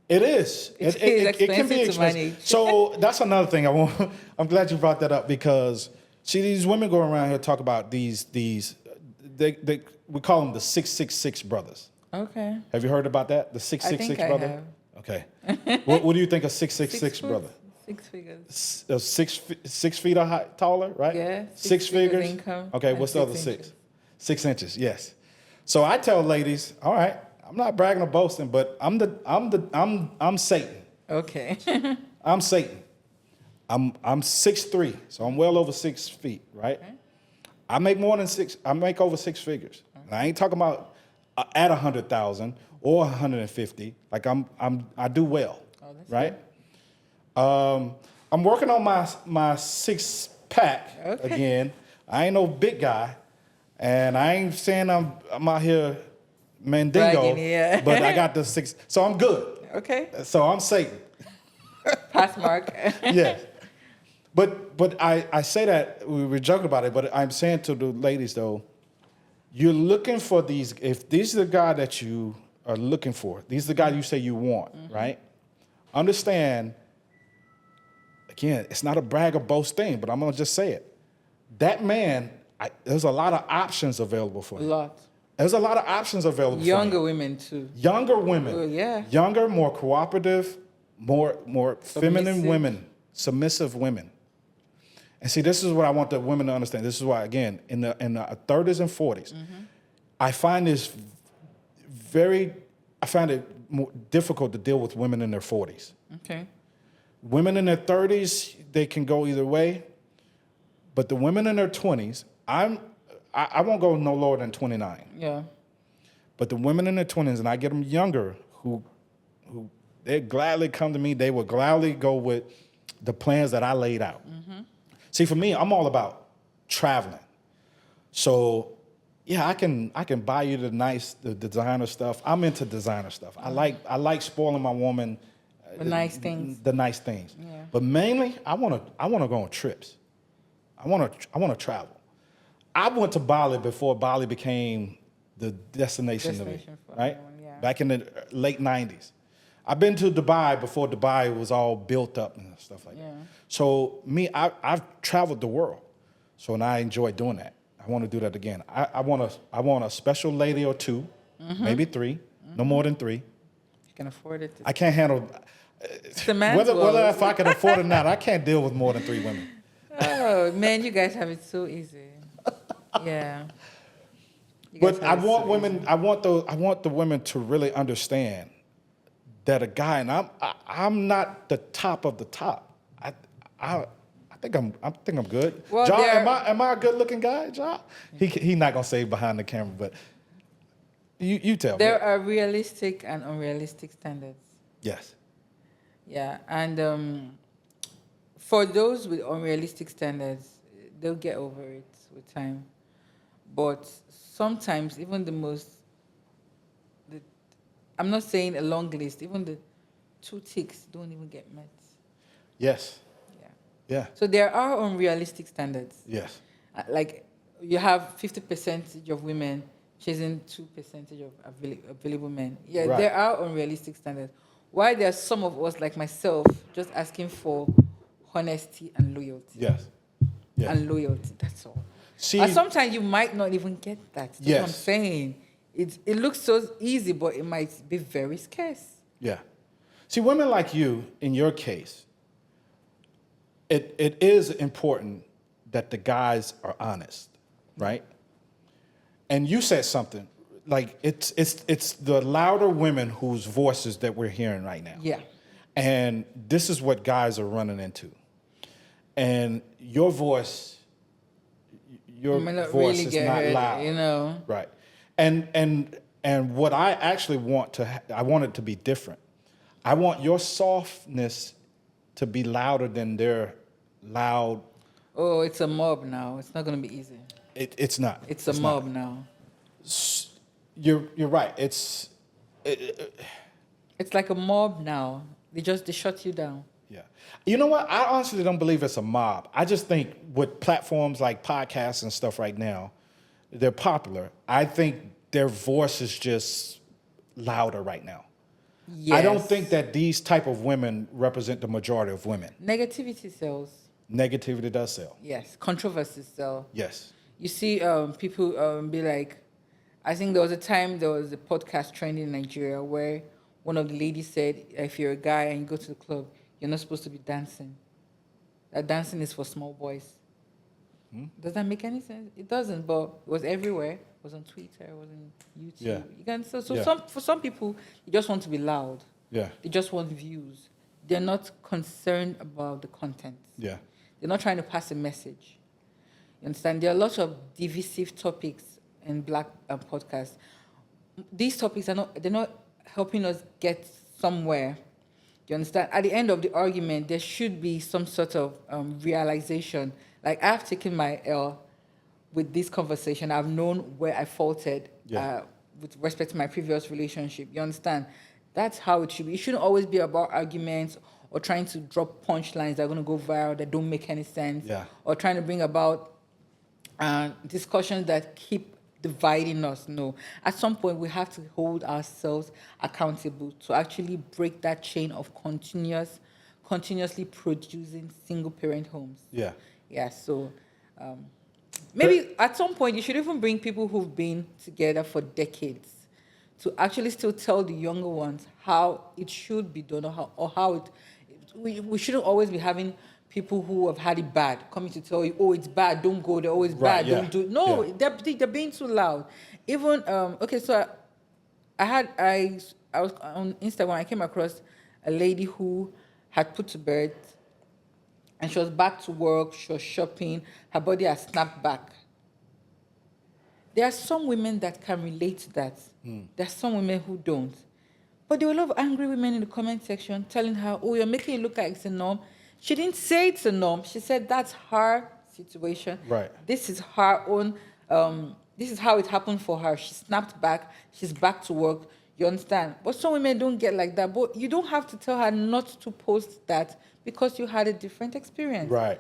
It is. It is It can be expensive to expensive. manage. So that's another thing I'm glad you brought that up because see these women go around here talk about these we call them the 666 brothers. Okay. Have you heard about that? The I 666 think I brother. have. Okay. what do you think of 666 Six brother? 6 figures. 6 feet taller, right? Yeah. Six figures. Income. Okay, and what's the other 6 six? inches. 6 inches, yes. So I tell ladies, all right, I'm not bragging or boasting, but I'm Satan. Okay. I'm Satan. I'm 6'3", so I'm well over 6 feet, right? Okay. I make more than six. I make over 6 figures. And I ain't talking about at 100,000 or 150. Like I do well, that's right? I'm working on my 6-pack Okay. again. I ain't no big guy, and I ain't saying I'm out here mandingo, Bragging, yeah. but I got the 6, so I'm good. Okay. So I'm Satan. Pass mark. Yes. But I say that, we were joking about it, but I'm saying to the ladies, though, you're looking for these, if these are the guy that you are looking for, these are the guy you say you want, right? Understand, again, it's not a brag or boast thing, but I'm going to just say it. That man, there's a lot of options available for A him. lot. There's a lot of options available for him. Younger women too. Younger women. Oh, yeah. Younger, more cooperative, more feminine Submissive. women, submissive women. And see, this is what I want the women to understand. This is why, again, in the 30s and 40s, I find this I find it more difficult to deal with women in their 40s. Okay. Women in their 30s, they can go either way. But the women in their 20s, I won't go no lower than 29. Yeah. But the women in their 20s, and I get them younger, who they gladly come to me. They will gladly go with the plans that I laid out. See, for me, I'm all about traveling. So, yeah, I can buy you the designer stuff. I'm into designer stuff. I like spoiling my woman. The nice things. The nice things. Yeah. But mainly, I want to go on trips. I want to travel. I went to Bali before Bali became the destination to me, for right? everyone, yeah. Back in the late 90s. I've been to Dubai before Dubai was all built up and stuff like that. So me, I've traveled the world. So and I enjoy doing that. I want to do that again. I want a special lady or two, maybe 3, no more than 3. You can afford it. I can't handle It's the man's whether world. if I can afford it or not. I can't deal with more than 3 women. Oh man, you guys have it so easy. Yeah. You guys But have I it want so women. easy. I want the women to really understand that a guy, and I'm not the top of the top. I think I'm good. Well, Ja, there- am I a good looking guy, Ja? He not gonna say behind the camera, but you tell me. There are realistic and unrealistic standards. Yes. Yeah, and for those with unrealistic standards, they'll get over it with time. But sometimes, even I'm not saying a long list, even the 2 ticks don't even get met. Yes. Yeah. Yeah. So there are unrealistic standards. Yes. Like you have 50% of women chasing 2% of available men. Yeah, Right. there are unrealistic standards. Why there are some of us like myself just asking for honesty and loyalty. Yes. Yes. And loyalty. That's all. See, And sometimes you might not even get that. That's what I'm yes. saying. It looks so easy, but it might be very scarce. Yeah. See, women like you, in your case, it is important that the guys are honest, right? And you said something like it's the louder women whose voices that we're hearing right now. Yeah. And this is what guys are running into. And your voice, You may not voice really is get not heard, loud, you know. right? And what I actually want I want it to be different. I want your softness to be louder than their loud. Oh, it's a mob now. It's not going to be easy. It's not. It's a mob now. You're right. It's like a mob now. They shut you down. Yeah. You know what? I honestly don't believe it's a mob. I just think with platforms like podcasts and stuff right now, they're popular. I think their voice is just louder right now. Yes. I don't think that these type of women represent the majority of women. Negativity sells. Negativity does sell. Yes. Controversies sell. Yes. You see people be like, I think there was a podcast trending in Nigeria where one of the ladies said, if you're a guy and you go to the club, you're not supposed to be dancing. That dancing is for small boys. Does that make any sense? It doesn't, but it was everywhere. It was on Twitter, it was on YouTube. Yeah. You can so Yeah. for some people, they just want to be loud. Yeah. They just want views. They're not concerned about the content. Yeah. They're not trying to pass a message. You understand? There are lots of divisive topics in Black podcasts. These topics they're not helping us get somewhere. Do you understand? At the end of the argument, there should be some sort of realization. Like, I've taken my L with this conversation. I've known where I faulted with respect to my previous relationship. You understand? That's how it should be. It shouldn't always be about arguments or trying to drop punchlines that are going to go viral that don't make any sense. Yeah. Or trying to bring about discussions that keep dividing us. No. At some point, we have to hold ourselves accountable to actually break that chain of continuously producing single-parent homes. Yeah. Yeah, so maybe at some point you should even bring people who've been together for decades to actually still tell the younger ones how it should be done or how it. We shouldn't always be having people who have had it bad coming to tell you, oh, it's bad, don't go there. Oh, it's bad, yeah. don't do it. No, Yeah. they're being too loud. Even so I was on Instagram. I came across a lady who had put to bed. And she was back to work, she was shopping, her body has snapped back. There are some women that can relate to that. There are some women who don't. But there were a lot of angry women in the comment section telling her, oh, you're making it look like it's a norm. She didn't say it's a norm. She said that's her situation. Right. This is her own, this is how it happened for her. She snapped back, she's back to work. You understand? But some women don't get like that. But you don't have to tell her not to post that because you had a different experience. Right.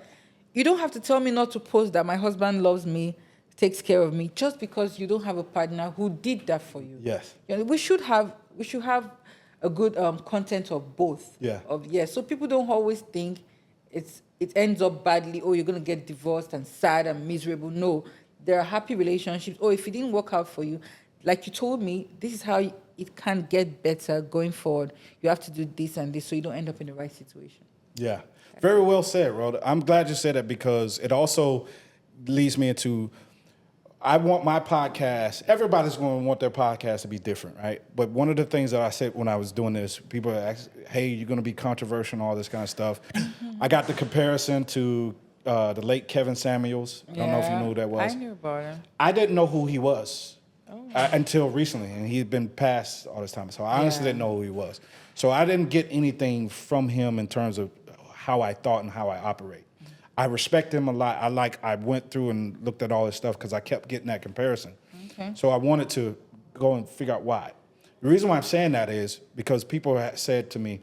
You don't have to tell me not to post that my husband loves me, takes care of me, just because you don't have a partner who did that for you. Yes. You know, we should have a good content of both. Yeah. So people don't always think it ends up badly. Oh, you're gonna get divorced and sad and miserable. No, there are happy relationships. Oh, if it didn't work out for you, like you told me, this is how it can get better going forward. You have to do this and this so you don't end up in the right situation. Yeah. Very well said, Rhoda. I'm glad you said that because it also leads me into, I want my podcast, everybody's going to want their podcast to be different, right? But one of the things that I said when I was doing this, people asked, hey, you're going to be controversial and all this kind of stuff. I got the comparison to the late Kevin Samuels. I don't know if you knew who that was. I knew about him. I didn't know who he was until recently, and he had been passed all this time. So I honestly didn't know who he was. So I didn't get anything from him in terms of how I thought and how I operate. I respect him a lot. I went through and looked at all this stuff because I kept getting that comparison. Okay. So I wanted to go and figure out why. The reason why I'm saying that is because people had said to me,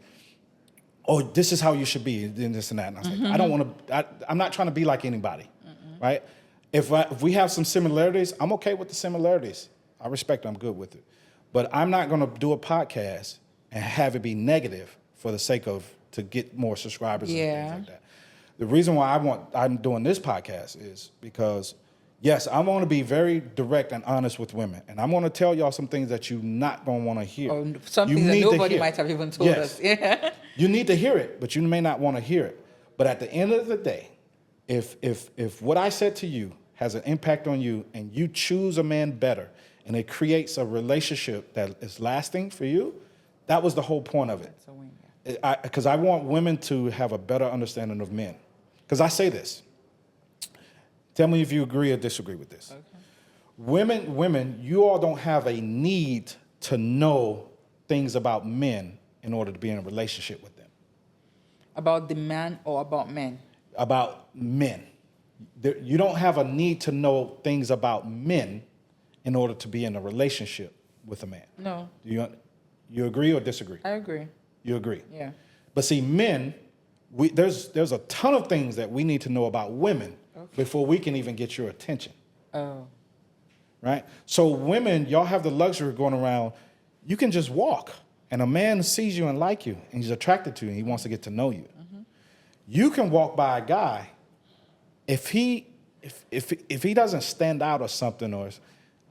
oh, this is how you should be, and this and that. And I was like, I don't want to, I'm not trying to be like anybody, right? If we have some similarities, I'm okay with the similarities. I respect it. I'm good with it. But I'm not going to do a podcast and have it be negative for the sake of to get more subscribers and things like that. The reason why I'm doing this podcast is because, yes, I'm going to be very direct and honest with women, and I'm going to tell y'all some things that you're not going to want to hear. Or something that nobody might have even told us. Yeah. You need to hear it, but you may not want to hear it. But at the end of the day, if what I said to you has an impact on you and you choose a man better and it creates a relationship that is lasting for you, that was the whole point of it. That's a win, Because I want women to have a better understanding of men. Because I say this. Tell me if you agree or disagree with this. Okay. Women, you all don't have a need to know things about men in order to be in a relationship with them. About the man or about men? About men. You don't have a need to know things about men in order to be in a relationship with a man. No. You agree or disagree? I agree. You agree? Yeah. But see, men, there's a ton of things that we need to know about women before we can even get your attention. Oh. Right? So women, y'all have the luxury of going around, you can just walk and a man sees you and like you and he's attracted to you and he wants to get to know you. Mm-hmm. You can walk by a guy, if he doesn't stand out or something, or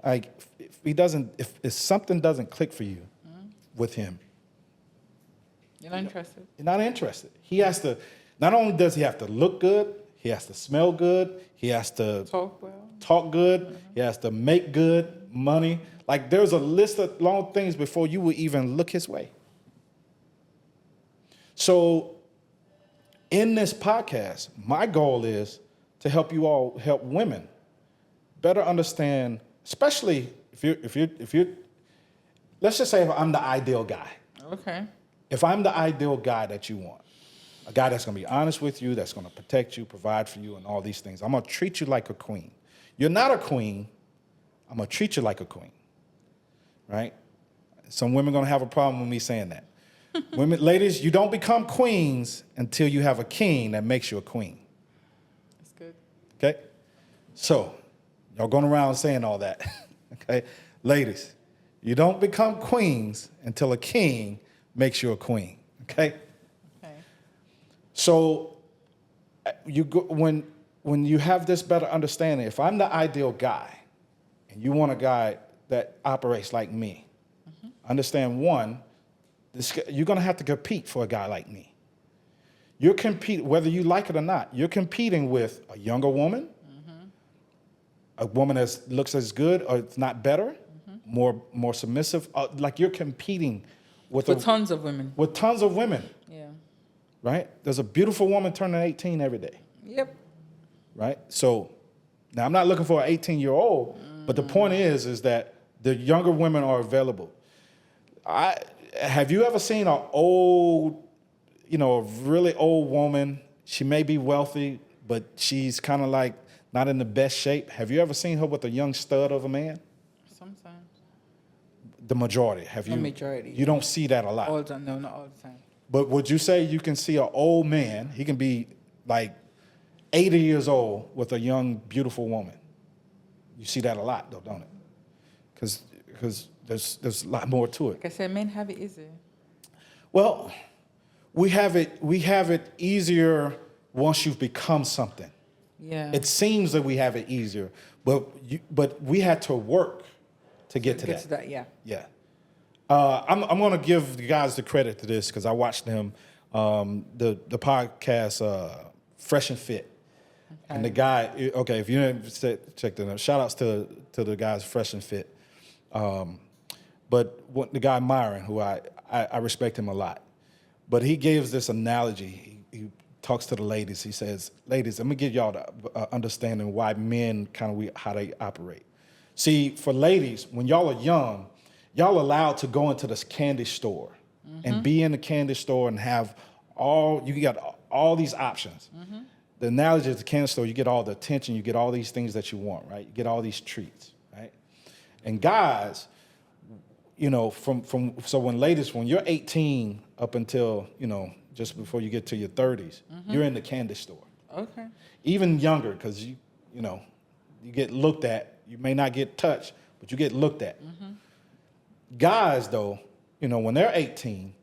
like if something doesn't click for you with him, You're not interested? you're not interested. He has to, not only does he have to look good, he has to smell good, he has to talk good, he has to make good money. Like there's a list of long things before you would even look his way. So in this podcast, my goal is to help you all, help women better understand, especially if you're, let's just say if I'm the ideal guy. Okay. If I'm the ideal guy that you want, a guy that's going to be honest with you, that's going to protect you, provide for you, and all these things, I'm going to treat you like a queen. You're not a queen. I'm going to treat you like a queen, right? Some women are going to have a problem with me saying that. Women, ladies, you don't become queens until you have a king that makes you a queen. That's good. Okay? So, y'all going around saying all that, okay? Ladies, you don't become queens until a king makes you a queen, okay? Okay. So, when you have this better understanding, if I'm the ideal guy and you want a guy that operates like me, understand one, you're going to have to compete for a guy like me. You're competing, whether you like it or not, you're competing with a younger woman, a woman that looks as good or it's not better, more submissive. Like you're competing with tons of women. With tons of women. Yeah. Right? There's a beautiful woman turning 18 every day. Yep. Right? So now I'm not looking for an 18-year-old, but the point is that the younger women are available. Have you ever seen an old, a really old woman? She may be wealthy, but she's kind of like not in the best shape. Have you ever seen her with a young stud of a man? Sometimes. The majority. Have you? The majority. You don't see that a lot. All the time. No, not all the time. But would you say you can see an old man, he can be like 80 years old with a young, beautiful woman? You see that a lot, though, don't it? Because there's a lot more to it. Like I said, men have it easy. Well, we have it easier once you've become something. Yeah. It seems that we have it easier, but we had to work to get to that. Yeah. Yeah. I'm going to give the guys the credit to this because I watched them, the podcast Fresh and Fit. Okay. And the guy, if you didn't check them out, shout outs to the guys Fresh and Fit. But the guy Myron, who I respect him a lot, but he gives this analogy. He talks to the ladies. He says, ladies, let me give y'all the understanding why men how they operate. See, for ladies, when y'all are young, y'all allowed to go into this candy store and be in the candy store and have you got all these options. The analogy is the candy store, you get all the attention, you get all these things that you want, right? You get all these treats, right? And guys, so when you're 18 up until, just before you get to your 30s, you're in the candy store. Okay. Even younger, because You get looked at. You may not get touched, but you get looked at. Guys, though, you know, when they're 18,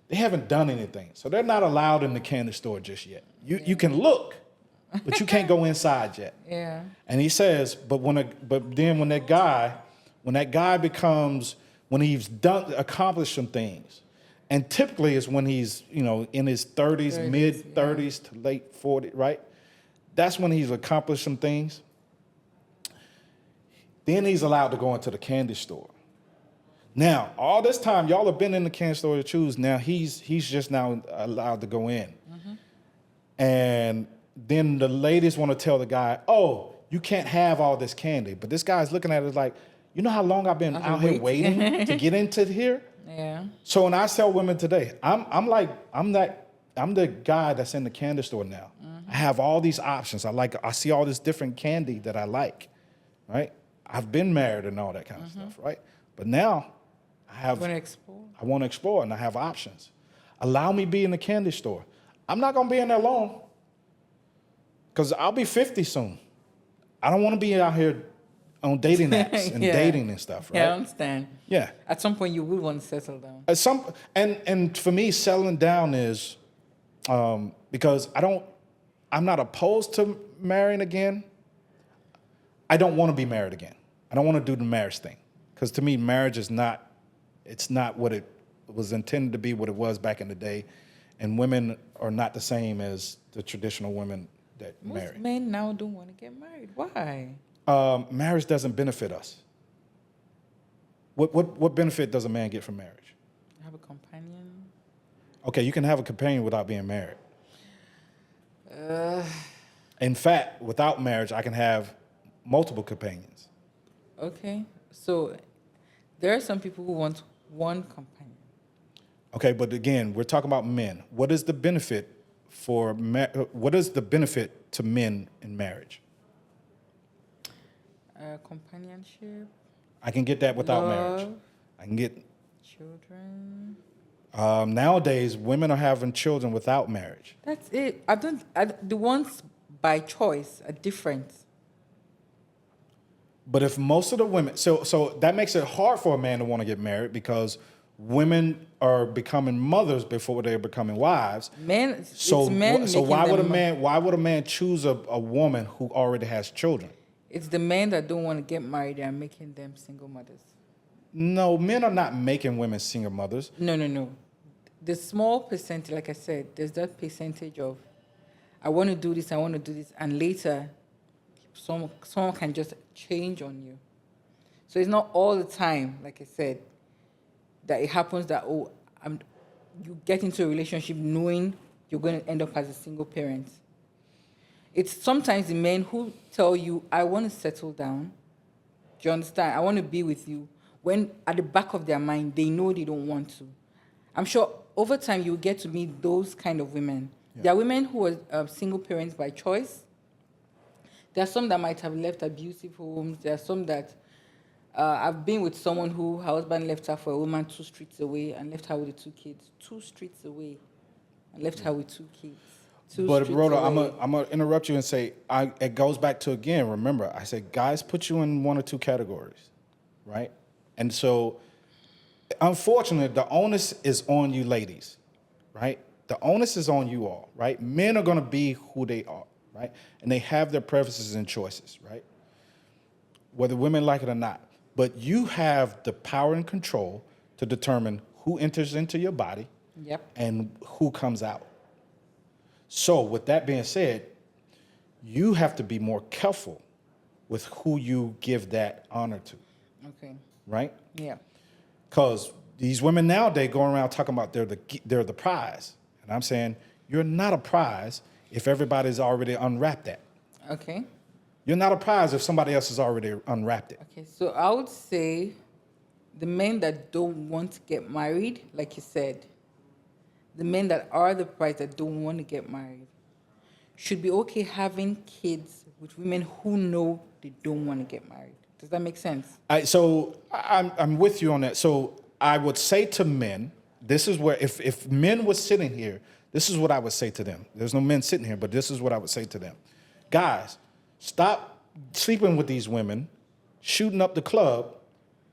they haven't done anything. So they're not allowed in the candy store just yet. You can look, but you can't go inside yet. Yeah. And he says, but then when that guy becomes, when he's accomplished some things, and typically it's when he's, you know, in his 30s, mid 30s to late 40s, right? That's when he's accomplished some things. Then he's allowed to go into the candy store. Now, all this time, y'all have been in the candy store to choose. Now he's just now allowed to go in. And then the ladies want to tell the guy, oh, you can't have all this candy. But this guy's looking at it like, you know how long I've been out here waiting to get into here? Yeah. So when I tell women today, I'm the guy that's in the candy store now. I have all these options. I see all this different candy that I like, right? I've been married and all that kind of stuff, right? But now I want to explore and I have options. Allow me be in the candy store. I'm not going to be in there long because I'll be 50 soon. I don't want to be out here on dating apps and dating and stuff, right? Yeah, I understand. Yeah. At some point, you will want to settle down. And for me, settling down is because I'm not opposed to marrying again. I don't want to be married again. I don't want to do the marriage thing because to me, marriage is not what it was intended to be, what it was back in the day. And women are not the same as the traditional women that marry. Most men now don't want to get married. Why? Marriage doesn't benefit us. What benefit does a man get from marriage? Have a companion. Okay, you can have a companion without being married. In fact, without marriage, I can have multiple companions. Okay, so there are some people who want one companion. Okay, but again, we're talking about men. What is the benefit what is the benefit to men in marriage? Companionship. I can get that without marriage. Love. I can get Children. nowadays, women are having children without marriage. That's it. The ones by choice are different. But if most of the women, so that makes it hard for a man to want to get married because women are becoming mothers before they're becoming wives. So why would a man choose a woman who already has children? It's the men that don't want to get married and making them single mothers. No, men are not making women single mothers. No. The small percentage, like I said, there's that percentage of, I want to do this, and later, someone can just change on you. So it's not all the time, like I said, that it happens that, you get into a relationship knowing you're going to end up as a single parent. It's sometimes the men who tell you, I want to settle down. Do you understand? I want to be with you. When at the back of their mind, they know they don't want to. I'm sure over time you'll get to meet those kind of women. Yeah. There are women who are single parents by choice. There are some that might have left abusive homes. There are some that I've been with someone who her husband left her for a woman 2 streets away and left her with the 2 kids. 2 streets away and left her with 2 kids. But Rhoda, I'm gonna interrupt you and say it goes back to, again, remember, I said guys put you in 1 or 2 categories, right? And so, unfortunately, the onus is on you ladies, right? The onus is on you all, right? Men are gonna be who they are, right? And they have their preferences and choices, right? Whether women like it or not. But you have the power and control to determine who enters into your body and who comes out. So with that being said, you have to be more careful with who you give that honor to. Okay. Right? Yeah. Because these women nowadays going around talking about they're the prize. And I'm saying you're not a prize if everybody's already unwrapped that. Okay. You're not a prize if somebody else has already unwrapped it. Okay, so I would say the men that don't want to get married, like you said, the men that are the prize that don't want to get married, should be okay having kids with women who know they don't want to get married. Does that make sense? So I'm with you on that. So I would say to men, this is where, if men were sitting here, this is what I would say to them. There's no men sitting here, but this is what I would say to them. Guys, stop sleeping with these women, shooting up the club,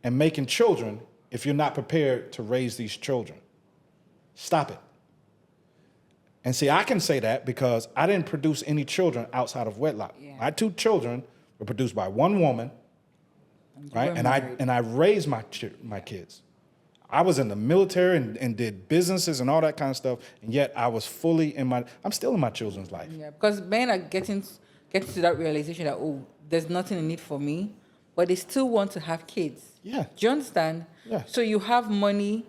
and making children if you're not prepared to raise these children. Stop it. And see, I can say that because I didn't produce any children outside of wedlock. Yeah. My 2 children were produced by one woman, right? And I raised my kids. I was in the military and did businesses and all that kind of stuff, and yet I was fully I'm still in my children's life. Yeah, because men are getting to that realization that, oh, there's nothing in it for me, but they still want to have kids. Yeah. Do you understand? Yeah. So you have money,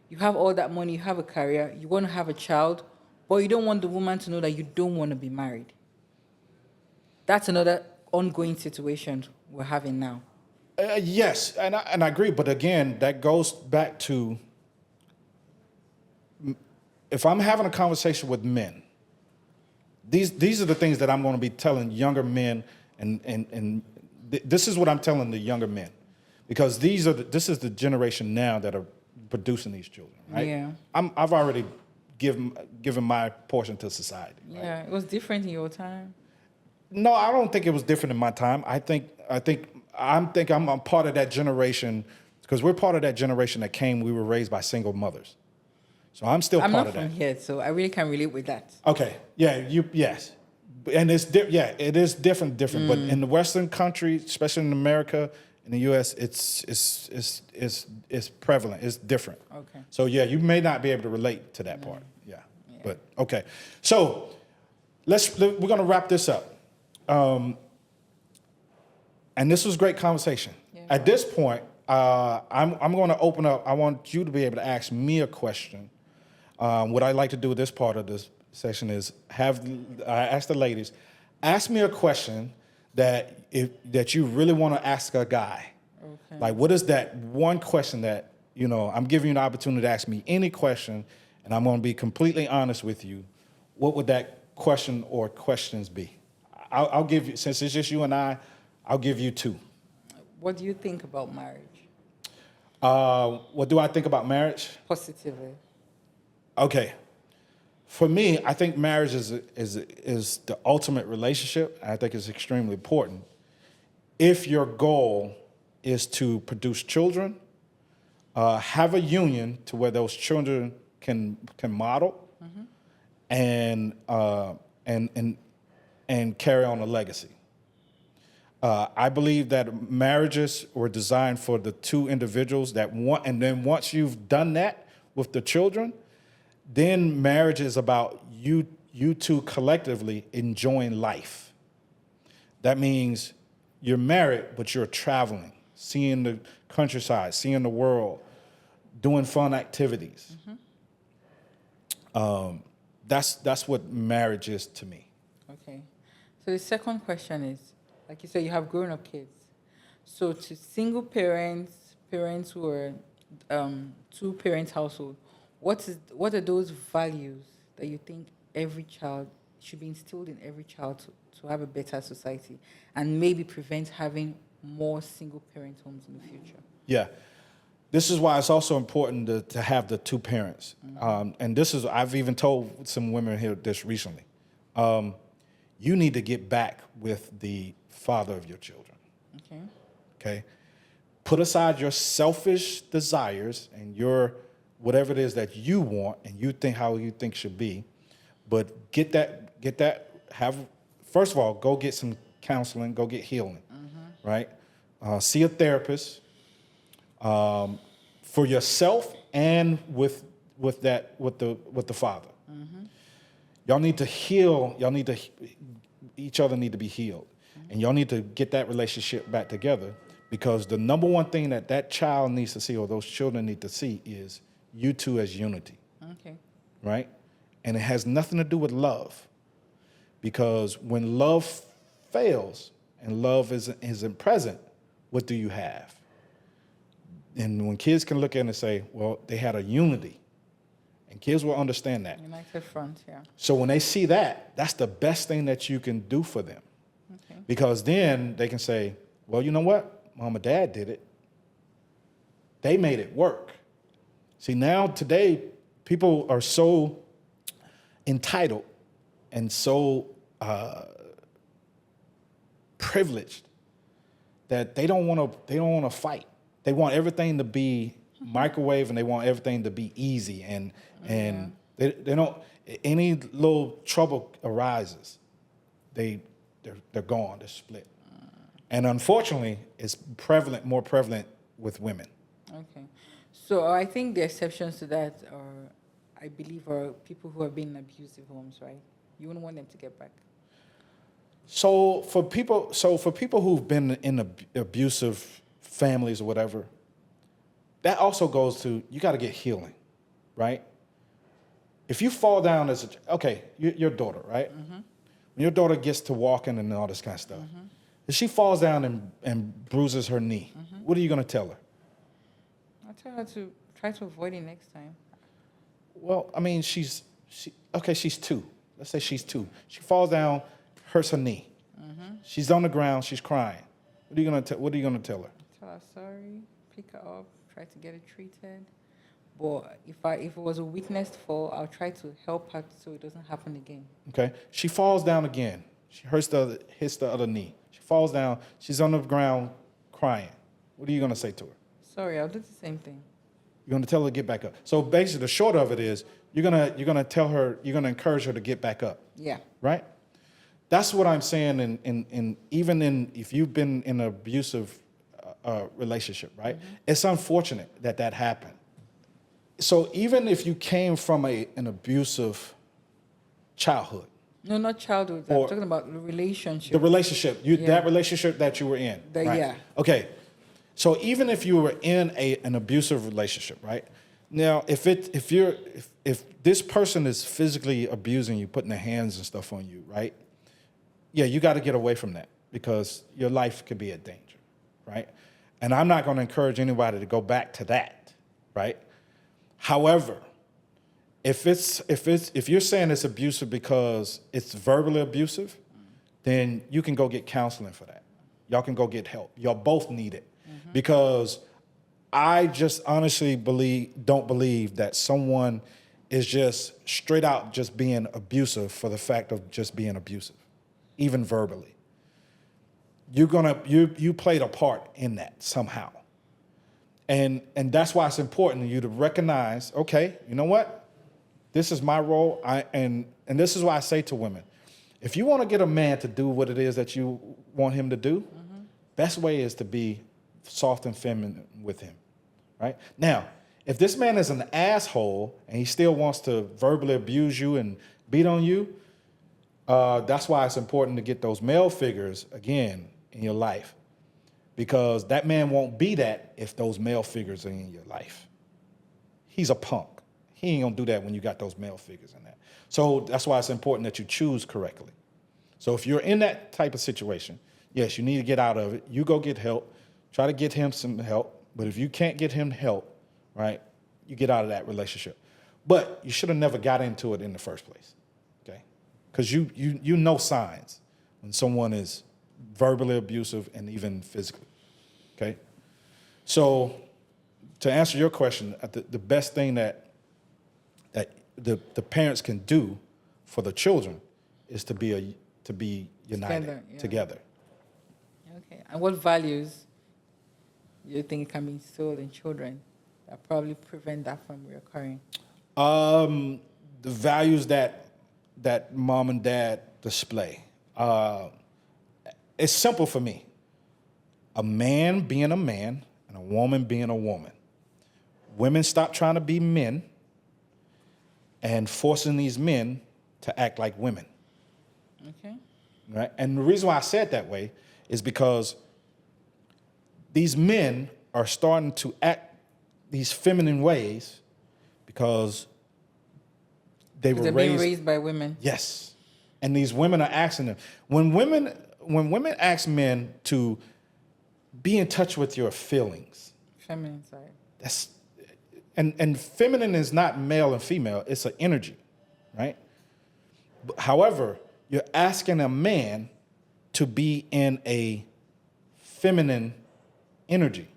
you have all that money, you have a career, you want to have a child, but you don't want the woman to know that you don't want to be married. That's another ongoing situation we're having now. Yes, and I agree, but again, that goes back to if I'm having a conversation with men, these are the things that I'm going to be telling younger men, and this is what I'm telling the younger men, because this is the generation now that are producing these children, right? Yeah. I've already given my portion to society. Right? Yeah, it was different in your time. No, I don't think it was different in my time. I think I'm a part of that generation because we're part of that generation that we were raised by single mothers. So I'm still part of that. I'm not from here, so I really can't relate with that. Okay. Yeah, yes. And it is different, but in the Western countries, especially in America, in the US, it's prevalent. It's different. Okay. So yeah, you may not be able to relate to that part. Yeah. But okay. So we're gonna wrap this up. And this was great conversation. Yeah. At this point, I'm going to open up. I want you to be able to ask me a question. What I like to do with this part of this session is ask the ladies, ask me a question that you really want to ask a guy. Okay. Like, what is that one question that, I'm giving you an opportunity to ask me any question, and I'm going to be completely honest with you. What would that question or questions be? I'll give you, since it's just you and I'll give you 2. What do you think about marriage? What do I think about marriage? Positively. Okay. For me, I think marriage is the ultimate relationship. I think it's extremely important. If your goal is to produce children, have a union to where those children can model, and carry on a legacy. I believe that marriages were designed for the 2 individuals that want, and then once you've done that with the children, then marriage is about you 2 collectively enjoying life. That means you're married, but you're traveling, seeing the countryside, seeing the world, doing fun activities. That's what marriage is to me. Okay. So the second question is, like you said, you have grown-up kids. So to single parents who are 2-parent household, what are those values that you think every child should be instilled in every child to have a better society and maybe prevent having more single-parent homes in the future? Yeah. This is why it's also important to have the 2 parents. And I've even told some women here this recently. You need to get back with the father of your children. Okay? Put aside your selfish desires and your whatever it is that you want and you think how you think should be, but first of all, go get some counseling, go get healing, right? See a therapist for yourself and with the father. Y'all need to heal. Each other need to be healed. And y'all need to get that relationship back together, because the number one thing that child needs to see, or those children need to see, is you 2 as unity. Okay. Right? And it has nothing to do with love. Because when love fails and love isn't present, what do you have? And when kids can look at it and say, well, they had a unity. And kids will understand that. United front, yeah. So when they see that, that's the best thing that you can do for them. Okay. Because then they can say, well, you know what? Mom and Dad did it. They made it work. See, now today, people are so entitled and so privileged that they don't want to fight. They want everything to be microwave, and they want everything to be easy, and they don't, any little trouble arises, they're gone, they're split. And unfortunately, it's more prevalent with women. Okay. So I think the exceptions to that are, I believe, are people who have been in abusive homes, right? You wouldn't want them to get back. So for people who've been in abusive families or whatever, that also goes to, you got to get healing, right? If you fall down your daughter, right? Mm-hmm. When your daughter gets to walking and all this kind of stuff, if she falls down and bruises her knee, what are you going to tell her? I'll tell her to try to avoid it next time. Well, I mean, she's 2. Let's say she's 2. She falls down, hurts her knee. She's on the ground, she's crying. What are you gonna tell her? Tell her sorry, pick her up, try to get it treated. But if it was a witnessed fall, I'll try to help her so it doesn't happen again. Okay. She falls down again. She hits the other knee. She falls down. She's on the ground crying. What are you gonna say to her? Sorry, I'll do the same thing. You're gonna tell her to get back up. So basically, the short of it is, you're gonna tell her, you're gonna encourage her to get back up. Yeah. Right. That's what I'm saying. Even if you've been in an abusive relationship, right? It's unfortunate that happened. So even if you came from an abusive childhood. No, not childhood. I'm talking about the relationship. The relationship. That relationship that you were in. Right? Yeah. Okay. So even if you were in an abusive relationship, right? Now, if this person is physically abusing you, putting their hands and stuff on you, right? Yeah, you got to get away from that, because your life could be in danger, right? And I'm not going to encourage anybody to go back to that, right? However, if you're saying it's abusive because it's verbally abusive, then you can go get counseling for that. Y'all can go get help. Y'all both need it, because I just honestly don't believe that someone is just straight out just being abusive for the fact of just being abusive, even verbally. You played a part in that somehow. And that's why it's important for you to recognize, okay, you know what? This is my role. And this is why I say to women, if you want to get a man to do what it is that you want him to do, best way is to be soft and feminine with him, right? Now, if this man is an asshole and he still wants to verbally abuse you and beat on you, that's why it's important to get those male figures, again, in your life. Because that man won't be that if those male figures are in your life. He's a punk. He ain't gonna do that when you got those male figures in that. So that's why it's important that you choose correctly. So if you're in that type of situation, yes, you need to get out of it. You go get help. Try to get him some help. But if you can't get him help, right, you get out of that relationship. But you should have never got into it in the first place, okay? Because you know signs when someone is verbally abusive and even physically, okay? So to answer your question, the best thing that the parents can do for the children is to be united together. Okay. And what values do you think can be instilled in children that probably prevent that from reoccurring? The values that mom and dad display. It's simple for me. A man being a man and a woman being a woman. Women stop trying to be men and forcing these men to act like women. Okay. Right? And the reason why I said that way is because these men are starting to act these feminine ways because they're being raised by women. Yes. And these women are asking them. When women ask men to be in touch with your feelings. Feminine side. That's and feminine is not male and female, it's an energy, right? However, you're asking a man to be in a feminine energy.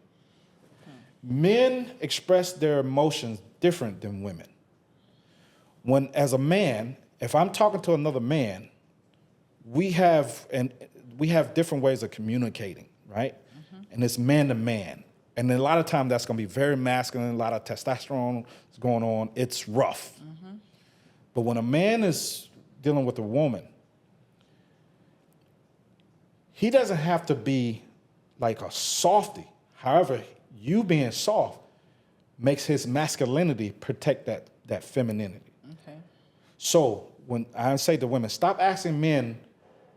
Men express their emotions different than women. When, as a man, if I'm talking to another man, we have we have different ways of communicating, right? And it's man to man. And a lot of times that's going to be very masculine, a lot of testosterone is going on. It's rough. But when a man is dealing with a woman, he doesn't have to be like a softy. However, you being soft makes his masculinity protect that femininity. Okay. So when I say to women, stop asking men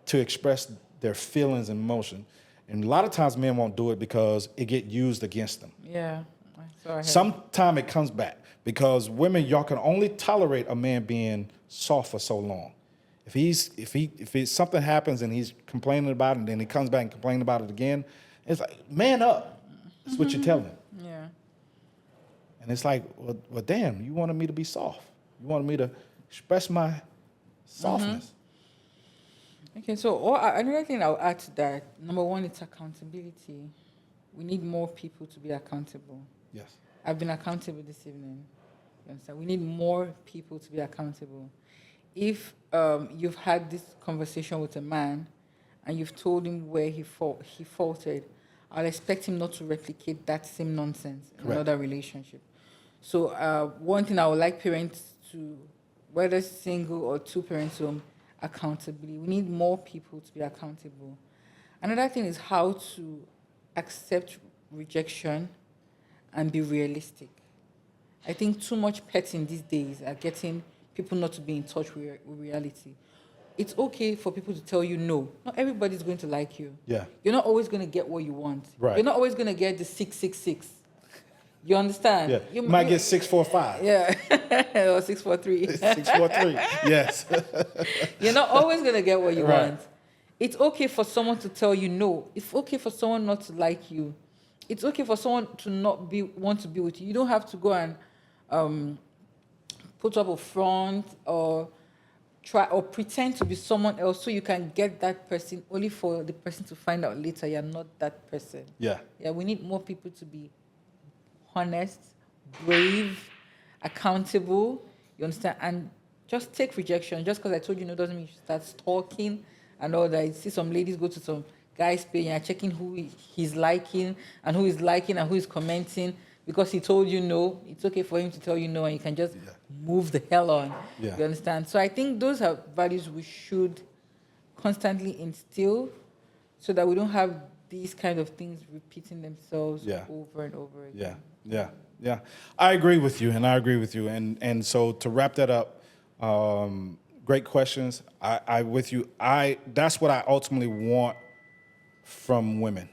to express their feelings and emotion. And a lot of times men won't do it because it get used against them. Yeah. So Sometime it comes back because women, y'all can only tolerate a man being soft for so long. If something happens and he's complaining about it and then he comes back and complaining about it again, it's like, man up. That's what you tell him. Yeah. And it's like, well, damn, you wanted me to be soft. You wanted me to express my softness. Okay, so another thing I'll add to that, number one, it's accountability. We need more people to be accountable. Yes. I've been accountable this evening. You understand? We need more people to be accountable. If you've had this conversation with a man and you've told him where he faltered, I'll expect him not to replicate that same nonsense in another relationship. So one thing I would like parents to, whether single or two parents home, accountability. We need more people to be accountable. Another thing is how to accept rejection and be realistic. I think too much petting these days are getting people not to be in touch with reality. It's okay for people to tell you no. Not everybody's going to like you. Yeah. You're not always going to get what you want. Right. You're not always going to get the 666. You understand? Yeah. You might get 645. Yeah. Or 643. 643. Yes. You're not always going to get what you Right. want. It's okay for someone to tell you no. It's okay for someone not to like you. It's okay for someone to not want to be with you. You don't have to go and put up a front or try or pretend to be someone else so you can get that person, only for the person to find out later you're not that person. Yeah. Yeah, we need more people to be honest, brave, accountable, you understand? And just take rejection. Just because I told you no doesn't mean you should start stalking and all that. You see some ladies go to some guy's page and are checking who he's liking and who is liking and who is commenting. Because he told you no, it's okay for him to tell you no, and you can just move the hell on. Yeah. You understand? So I think those are values we should constantly instill so that we don't have these kind of things repeating themselves over and over again. Yeah. I agree with you, And so to wrap that up, great questions. I with you. That's what I ultimately want from women.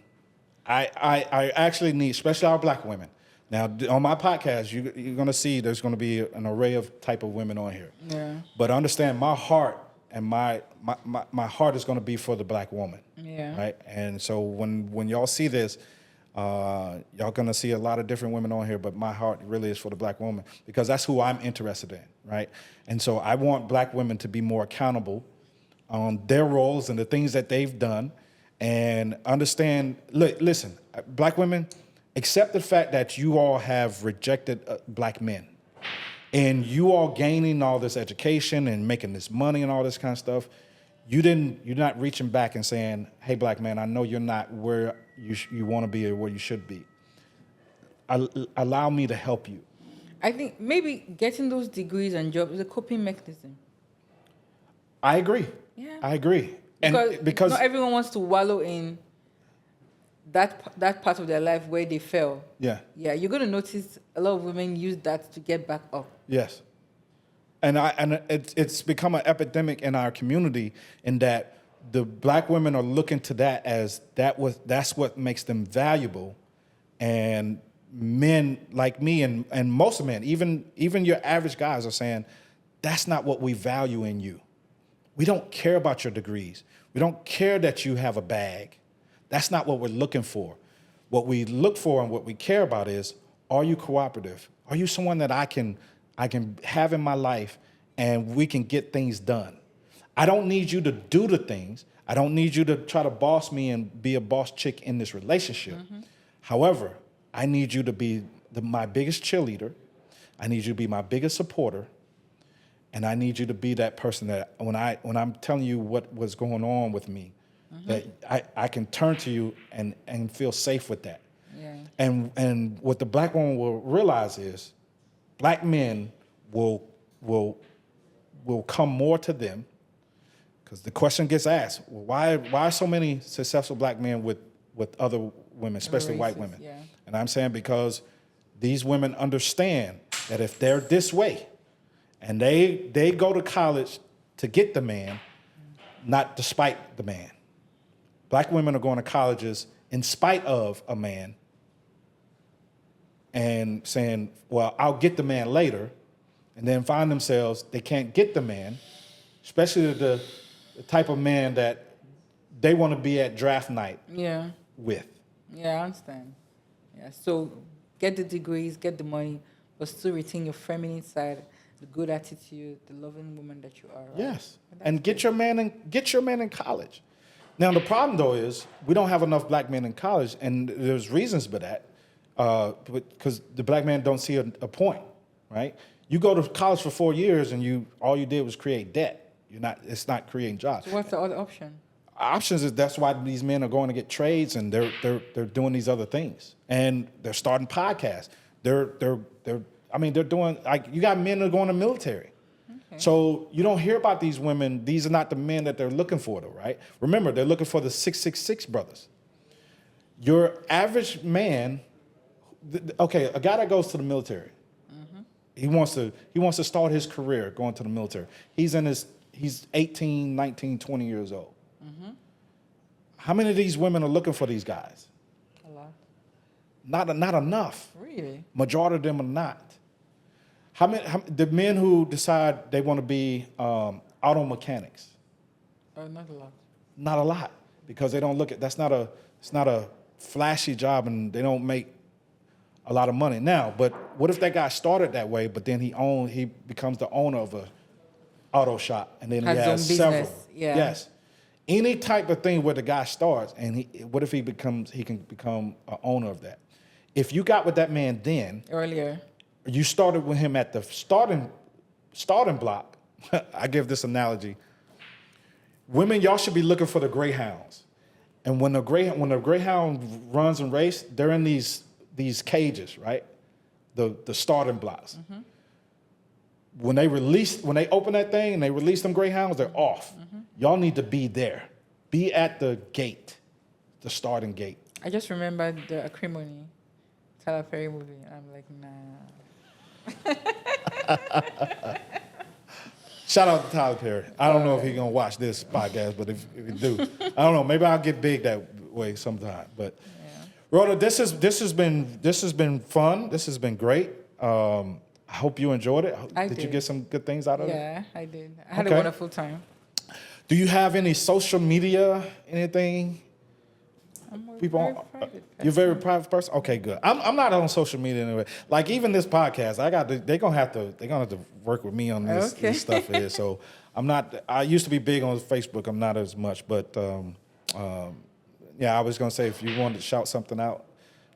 I actually need, especially our black women. Now, on my podcast, you're going to see there's going to be an array of type of women on here. Yeah. But understand, my heart and my heart is going to be for the black woman. Yeah. Right. And so when y'all see this, y'all going to see a lot of different women on here, but my heart really is for the black woman because that's who I'm interested in. Right. And so I want black women to be more accountable on their roles and the things that they've done, and understand. Listen, black women. Accept the fact that you all have rejected black men and you all gaining all this education and making this money and all this kind of stuff. You're not reaching back and saying, hey, black man, I know you're not where you want to be or where you should be. Allow me to help you. I think maybe getting those degrees and jobs is a coping mechanism. I agree. Yeah. I agree. Because not everyone wants to wallow in that part of their life where they fell. Yeah. Yeah, you're going to notice a lot of women use that to get back up. Yes. And it's become an epidemic in our community in that the black women are looking to that as that's what makes them valuable. And men like me and most men, even your average guys are saying, that's not what we value in you. We don't care about your degrees. We don't care that you have a bag. That's not what we're looking for. What we look for and what we care about is, are you cooperative? Are you someone that I can have in my life and we can get things done? I don't need you to do the things. I don't need you to try to boss me and be a boss chick in this relationship. Mm-hmm. However, I need you to be my biggest cheerleader. I need you to be my biggest supporter. And I need you to be that person that when I'm telling you what was going on with me, that I can turn to you and feel safe with that. Yeah. And what the black woman will realize is black men will come more to them, because the question gets asked, well, why so many successful black men with other women, especially white women? Yeah. And I'm saying because these women understand that if they're this way and they go to college to get the man, not despite the man. Black women are going to colleges in spite of a man and saying, well, I'll get the man later, and then find themselves they can't get the man, especially the type of man that they want to be at draft night Yeah. with. Yeah, I understand. Yeah. So get the degrees, get the money, but still retain your feminine side, the good attitude, the loving woman that you are. Right? Yes, and get your man in college. Now the problem though is we don't have enough black men in college, and there's reasons for that, because the black man don't see a point, right? You go to college for 4 years and all you did was create debt. It's not creating jobs. So what's the other option? Options is that's why these men are going to get trades and they're doing these other things, and they're starting podcasts. They're doing, like, you got men that are going to military. Okay. So you don't hear about these women. These are not the men that they're looking for, though, right? Remember, they're looking for the 666 brothers. Your average man, okay, a guy that goes to the military, he wants to start his career going to the military. He's 18, 19, 20 years old. How many of these women are looking for these guys? A lot. Not enough. Really? Majority of them are not. The men who decide they want to be auto mechanics? Not a lot. Not a lot, because they don't it's not a flashy job and they don't make a lot of money. Now, but what if that guy started that way, but then he becomes the owner of a auto shop, and then he has several. Yeah. Yes. Any type of thing where the guy starts, and what if he can become an owner of that? If you got with that man then earlier, you started with him at the starting block. I give this analogy. Women, y'all should be looking for the greyhounds, and when the greyhound runs and race, they're in these cages, right? The starting blocks. When they open that thing and they release them greyhounds, they're off. Y'all need to be there. Be at the gate, the starting gate. I just remembered the Acrimony Tyler Perry movie. I'm like, nah. Shout out to Tyler Perry. I don't know if he's gonna watch this podcast, but if he do, I don't know. Maybe I'll get big that way sometime. But yeah. Rhoda, this has been fun. This has been great. I hope you enjoyed it. Did you get some good things out of it? Yeah, I did. I had a wonderful time. Do you have any social media, anything? I'm very private person. You're a very private person? Okay, good. I'm not on social media anyway. Like even this podcast, they're gonna have to work with me on this stuff here. So I'm not. I used to be big on Facebook. I'm not as much, but yeah, I was gonna say if you wanted to shout something out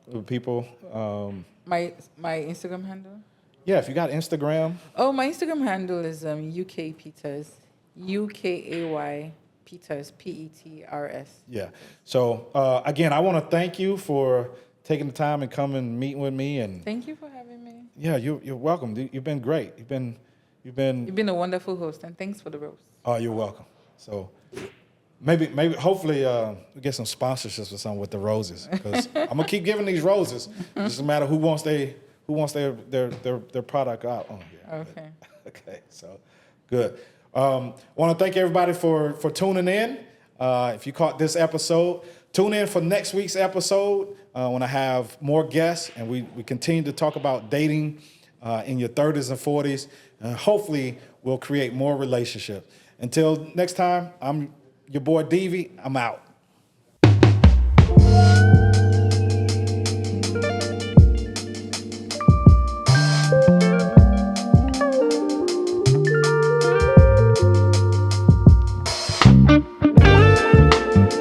with people. My Instagram handle. Yeah, if you got Instagram. Oh, my Instagram handle is UK Peters, UKAY Peters, PETRS. Yeah. So again, I want to thank you for taking the time and coming and meeting with me. And thank you for having me. Yeah, you're welcome. You've been great. You've been a wonderful host, and thanks for the roast. Oh, you're welcome. So maybe hopefully we get some sponsorships or something with the roses, because I'm gonna keep giving these roses. It doesn't matter who wants their product out on here. Okay. Okay. So good. Want to thank everybody for tuning in. If you caught this episode, tune in for next week's episode when I have more guests and we continue to talk about dating in your 30s and 40s. And hopefully we'll create more relationships. Until next time, I'm your boy DEVIdE. I'm out.